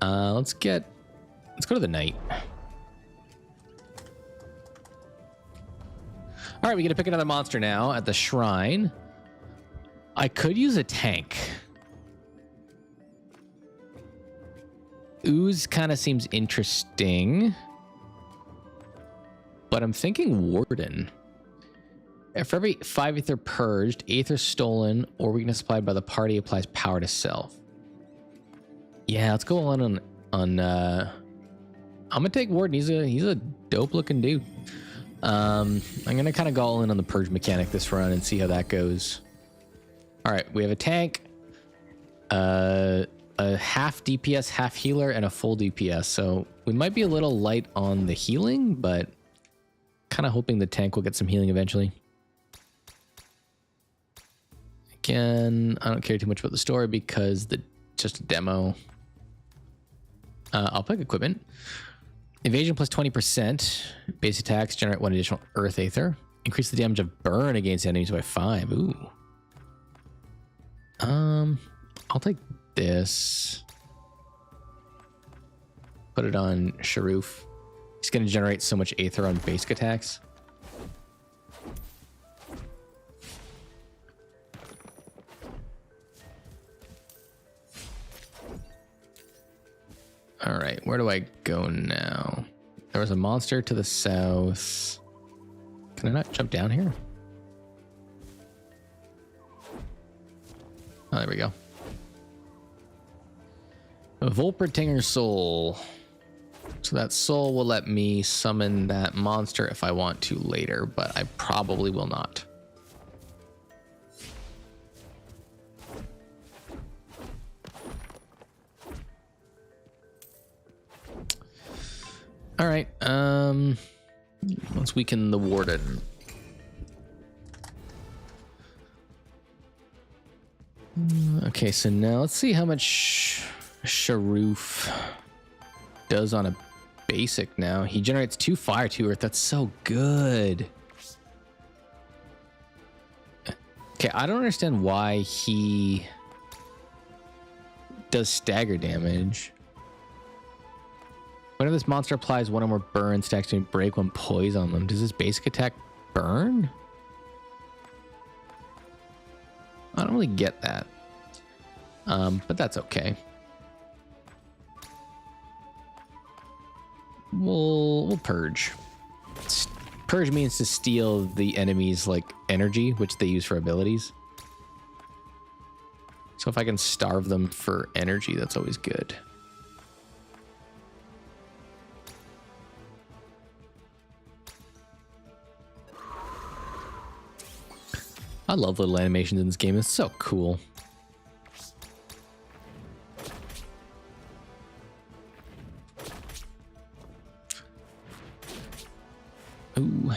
Let's go to the knight. All right, we get to pick another monster now at the shrine. I could use a tank. Ooze kind of seems interesting, but I'm thinking Warden. For every 5 Aether purged, Aether stolen, or weakness applied by the party applies power to self. Yeah, let's go on. I'm gonna take Warden. He's a dope looking dude. I'm gonna kind of go all in on the purge mechanic this run and see how that goes. All right, we have a tank, a half DPS, half healer, and a full DPS. So we might be a little light on the healing, but kind of hoping the tank will get some healing eventually. Again, I don't care too much about the story because just a demo. I'll pick equipment. Evasion plus 20%. Base attacks generate 1 additional Earth Aether. Increase the damage of burn against enemies by 5. Ooh. I'll take this. Put it on Sharoof. He's going to generate so much Aether on basic attacks. All right, where do I go now? There was a monster to the south. Can I not jump down here? Oh, there we go. A Volpertinger soul. So that soul will let me summon that monster if I want to later, but I probably will not. All right, let's weaken the Warden. Okay, so now let's see how much Sharoof does on a basic now. He generates 2 fire, 2 earth. That's so good. Okay, I don't understand why he does stagger damage. Whenever this monster applies 1 or more burn stacks to break 1 poise on them, does this basic attack burn? I don't really get that. But that's okay. We'll purge. Purge means to steal the enemy's like energy, which they use for abilities. So if I can starve them for energy, that's always good. I love little animations in this game. It's so cool. Ooh.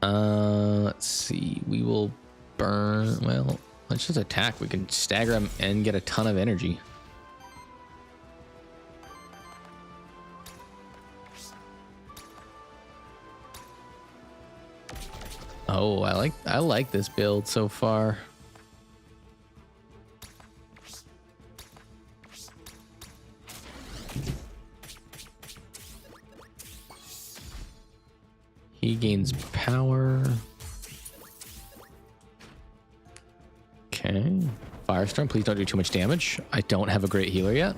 Let's see. We will burn. Well, let's just attack. We can stagger him and get a ton of energy. Oh, I like this build so far. He gains power. Okay. Firestorm, please don't do too much damage. I don't have a great healer yet.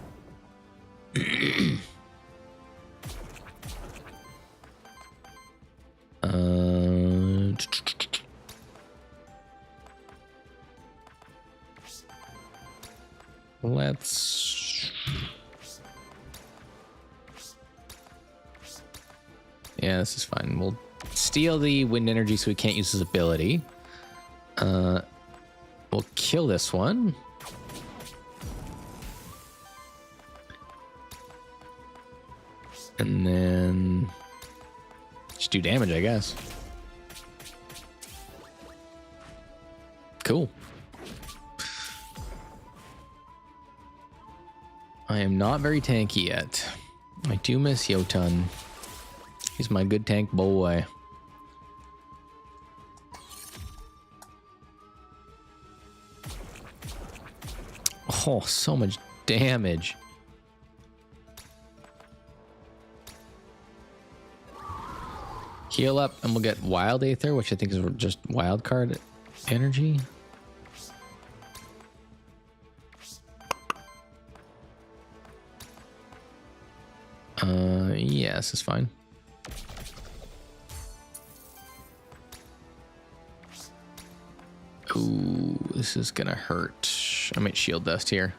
Let's... Yeah, this is fine. We'll steal the wind energy so we can't use his ability. We'll kill this one. And then... just do damage, I guess. Cool. I am not very tanky yet. I do miss Jotun. He's my good tank boy. Oh, so much damage. Heal up and we'll get Wild Aether, which I think is just wild card energy. Yeah, this is fine. Ooh, this is gonna hurt. I might shield dust here.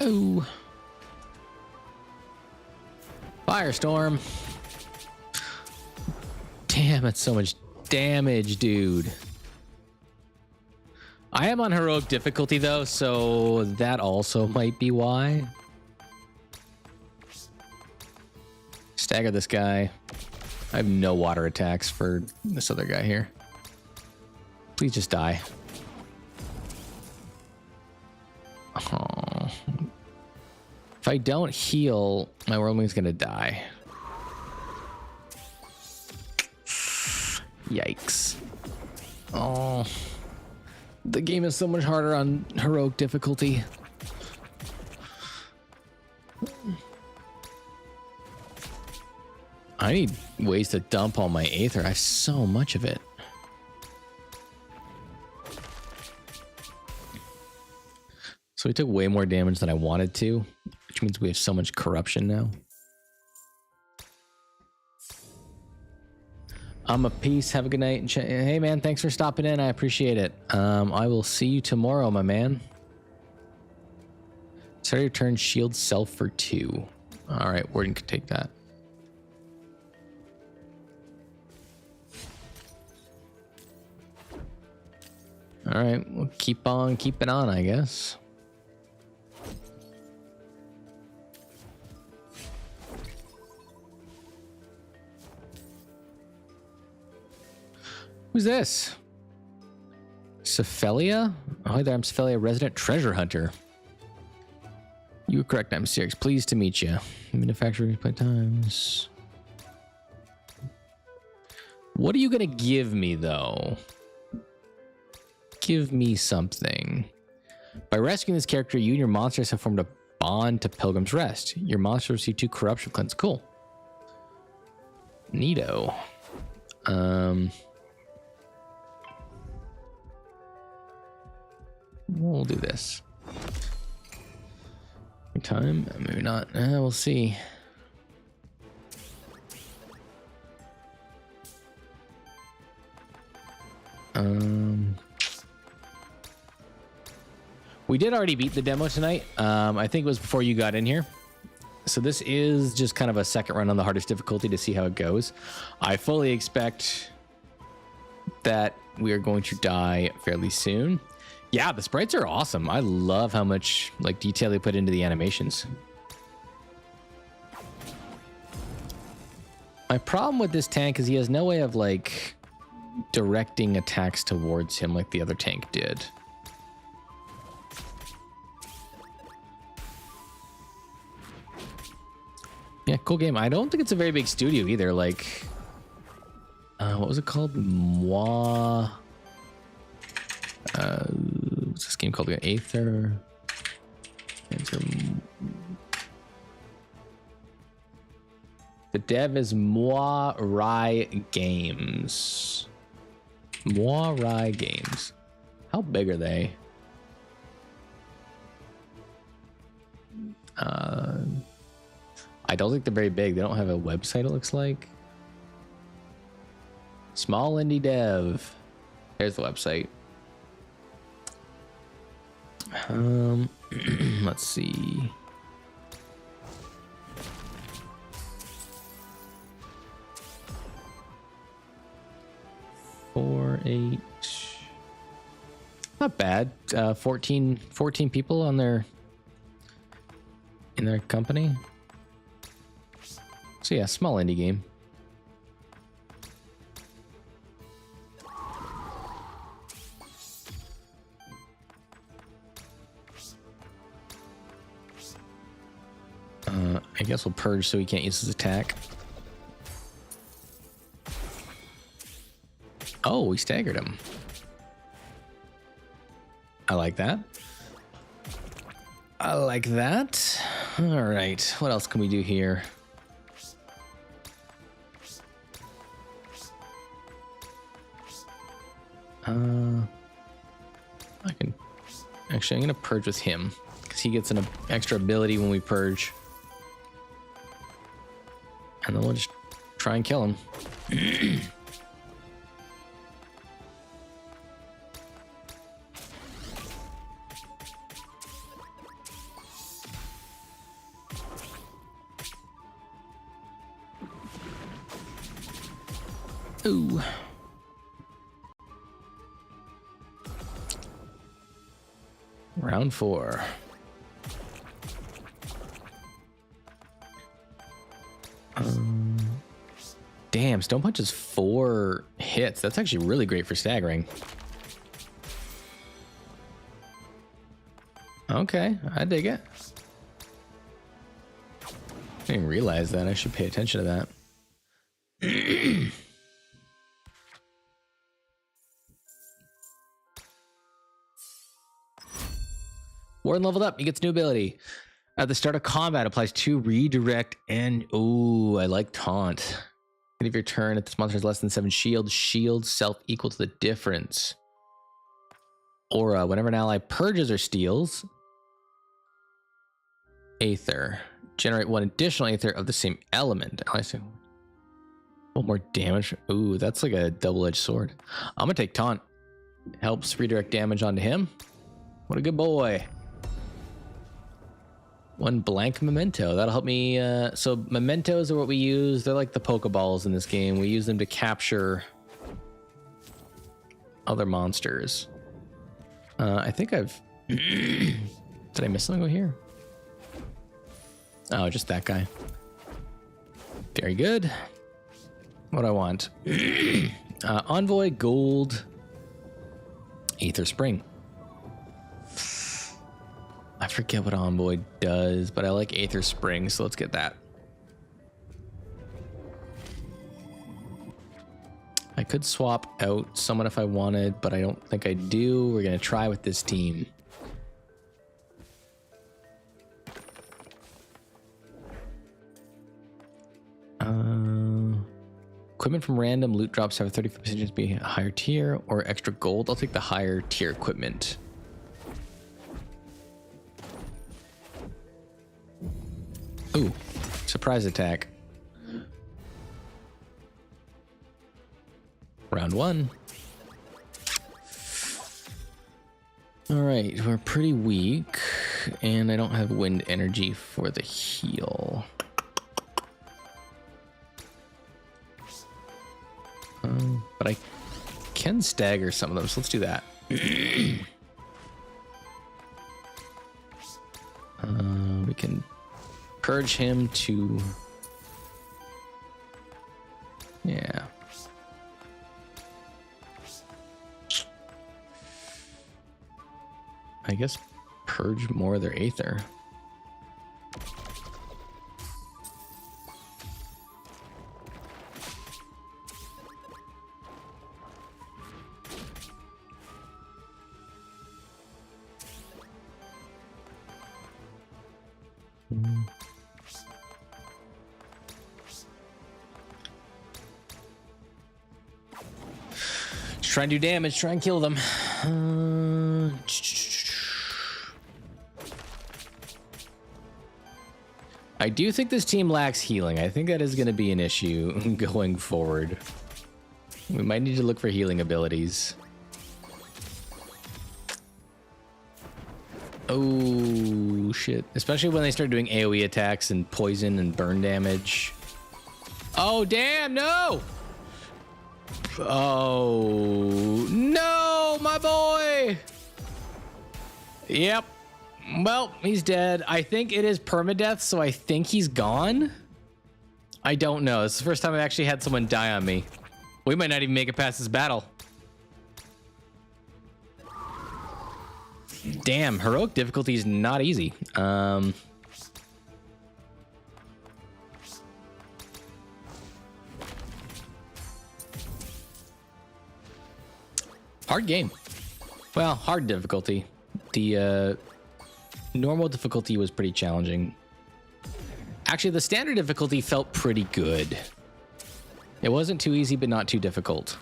Oh. Firestorm. Damn, that's so much damage, dude. I am on heroic difficulty though, so that also might be why. Stagger this guy. I have no water attacks for this other guy here. Please just die. Oh. If I don't heal, my Whirlwind's gonna die. Yikes. Oh. The game is so much harder on heroic difficulty. I need ways to dump all my Aether. I have so much of it. So we took way more damage than I wanted to, which means we have so much corruption now. I'm a peace. Have a good night. Hey man, thanks for stopping in. I appreciate it. I will see you tomorrow, my man. Start your turn. Shield self for 2. All right, Warden could take that. All right, we'll keep on keeping on, I guess. Who's this? Cephalia? Oh, hi there, I'm Cephalia, resident treasure hunter. You were correct, I'm serious. Pleased to meet you. Manufacturer replay times. What are you gonna give me, though? Give me something. By rescuing this character, you and your monsters have formed a bond to Pilgrim's Rest. Your monsters receive 2 corruption cleanse. Cool. Neato. We'll do this. Time? Maybe not. We'll see. We did already beat the demo tonight. I think it was before you got in here. So this is just kind of a second run on the hardest difficulty to see how it goes. I fully expect that we are going to die fairly soon. Yeah, the sprites are awesome. I love how much like detail they put into the animations. My problem with this tank is he has no way of like directing attacks towards him like the other tank did. Yeah, cool game. I don't think it's a very big studio either. Like, what was it called? Moi. What's this game called? Aether. The dev is Moi Rai Games. Moi Rai Games. How big are they? I don't think they're very big. They don't have a website, it looks like. Small indie dev. There's the website. Let's see. Four, 8. Not bad. 14 people on in their company. So yeah, small indie game. I guess we'll purge so he can't use his attack. Oh, we staggered him. I like that. I like that. All right, what else can we do here? I can actually, I'm gonna purge with him because he gets an extra ability when we purge. And then we'll just try and kill him. Ooh. Round 4. Damn, Stone Punch is 4 hits. That's actually really great for staggering. Okay, I dig it. I didn't realize that. I should pay attention to that. Warden leveled up. He gets new ability. At the start of combat, applies 2 redirect and... Ooh, I like taunt. End of your turn, if this monster has less than 7 shields, shield self equal to the difference. Aura, whenever an ally purges or steals... Aether. Generate 1 additional Aether of the same element. I see. 1 more damage. Ooh, that's like a double-edged sword. I'm gonna take taunt. Helps redirect damage onto him. What a good boy. 1 blank memento. That'll help me. So mementos are what we use. They're like the Pokeballs in this game. We use them to capture other monsters. I think I've... Did I miss something over here? Oh, just that guy. Very good. What do I want? Envoy, gold, Aether Spring. I forget what Envoy does, but I like Aether Spring, so let's get that. I could swap out someone if I wanted, but I don't think I do. We're going to try with this team. Equipment from random loot drops have a 35% chance to be a higher tier or extra gold. I'll take the higher tier equipment. Ooh, surprise attack. Round 1. All right, we're pretty weak, and I don't have wind energy for the heal. But I can stagger some of them, so let's do that. We can purge him to... Yeah. I guess purge more of their Aether. Just try and do damage, try and kill them. I do think this team lacks healing. I think that is going to be an issue going forward. We might need to look for healing abilities. Oh, shit. Especially when they start doing AoE attacks and poison and burn damage. Oh, damn, no! Oh, no, my boy! Yep. Well, he's dead. I think it is permadeath, so I think he's gone. I don't know. It's the first time I've actually had someone die on me. We might not even make it past this battle. Damn, heroic difficulty is not easy. Hard game. Well, hard difficulty. The normal difficulty was pretty challenging. Actually, the standard difficulty felt pretty good. It wasn't too easy, but not too difficult.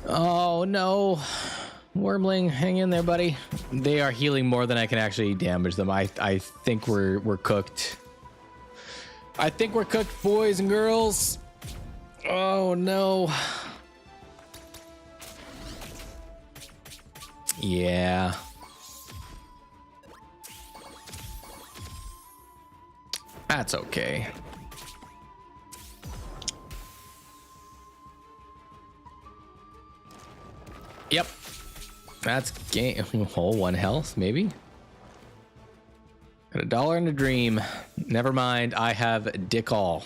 Oh no, Wormling, hang in there, buddy. They are healing more than I can actually damage them. I think we're cooked. I think we're cooked, boys and girls. Oh no. Yeah. That's okay. Yep. That's game. Oh, 1 health, maybe. Got $1 and a dream. Never mind. I have dick all.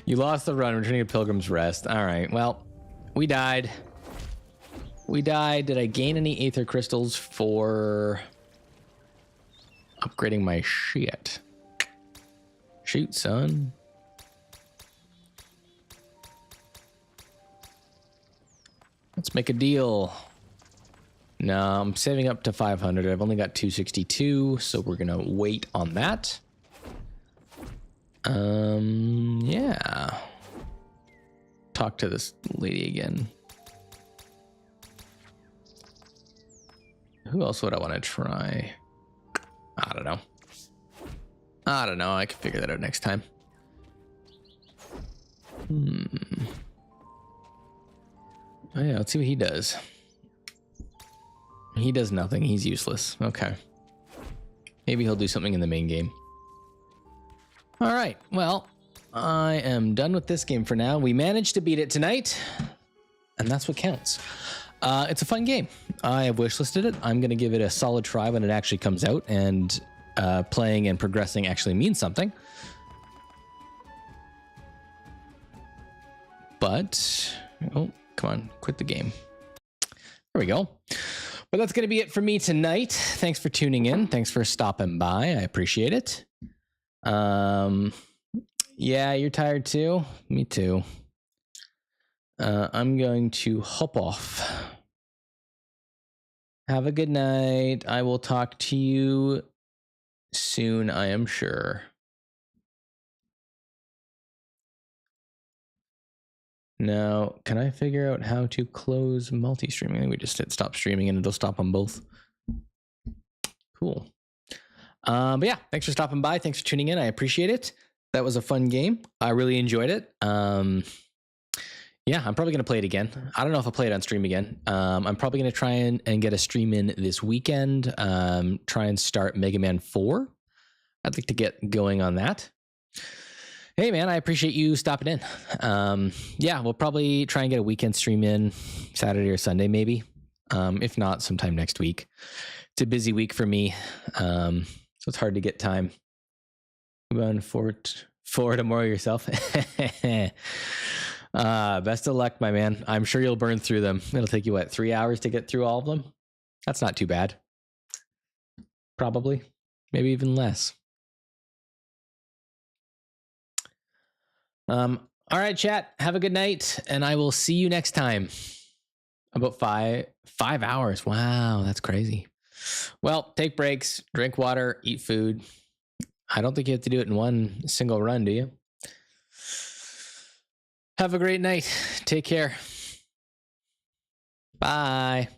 You lost the run. Returning to Pilgrim's Rest. All right. Well, we died. We died. Did I gain any Aether crystals for upgrading my shit? Shoot, son. Let's make a deal. No, I'm saving up to 500. I've only got 262, so we're gonna wait on that. Yeah. Talk to this lady again. Who else would I want to try? I don't know. I can figure that out next time. Oh yeah, let's see what he does. He does nothing. He's useless. Okay. Maybe he'll do something in the main game. All right. Well, I am done with this game for now. We managed to beat it tonight, and that's what counts. It's a fun game. I have wishlisted it. I'm going to give it a solid try when it actually comes out, and playing and progressing actually means something. But, oh, come on, quit the game. There we go. But that's going to be it for me tonight. Thanks for tuning in. Thanks for stopping by. I appreciate it. Yeah, you're tired too? Me too. I'm going to hop off. Have a good night. I will talk to you soon, I am sure. Now, can I figure out how to close multi-streaming? I think we just hit stop streaming and it'll stop on both. Cool. But yeah, thanks for stopping by. Thanks for tuning in. I appreciate it. That was a fun game. I really enjoyed it. Yeah, I'm probably going to play it again. I don't know if I'll play it on stream again. I'm probably going to try and get a stream in this weekend. Try and start Mega Man 4. I'd like to get going on that. Hey, man, I appreciate you stopping in. Yeah, we'll probably try and get a weekend stream in Saturday or Sunday, maybe. If not, sometime next week. It's a busy week for me, so it's hard to get time. Move on forward tomorrow yourself. Best of luck, my man. I'm sure you'll burn through them. It'll take you, what, 3 hours to get through all of them? That's not too bad. Probably. Maybe even less. All right, chat. Have a good night, and I will see you next time. About five hours. Wow, that's crazy. Well, take breaks, drink water, eat food. I don't think you have to do it in one single run, do you? Have a great night. Take care. Bye.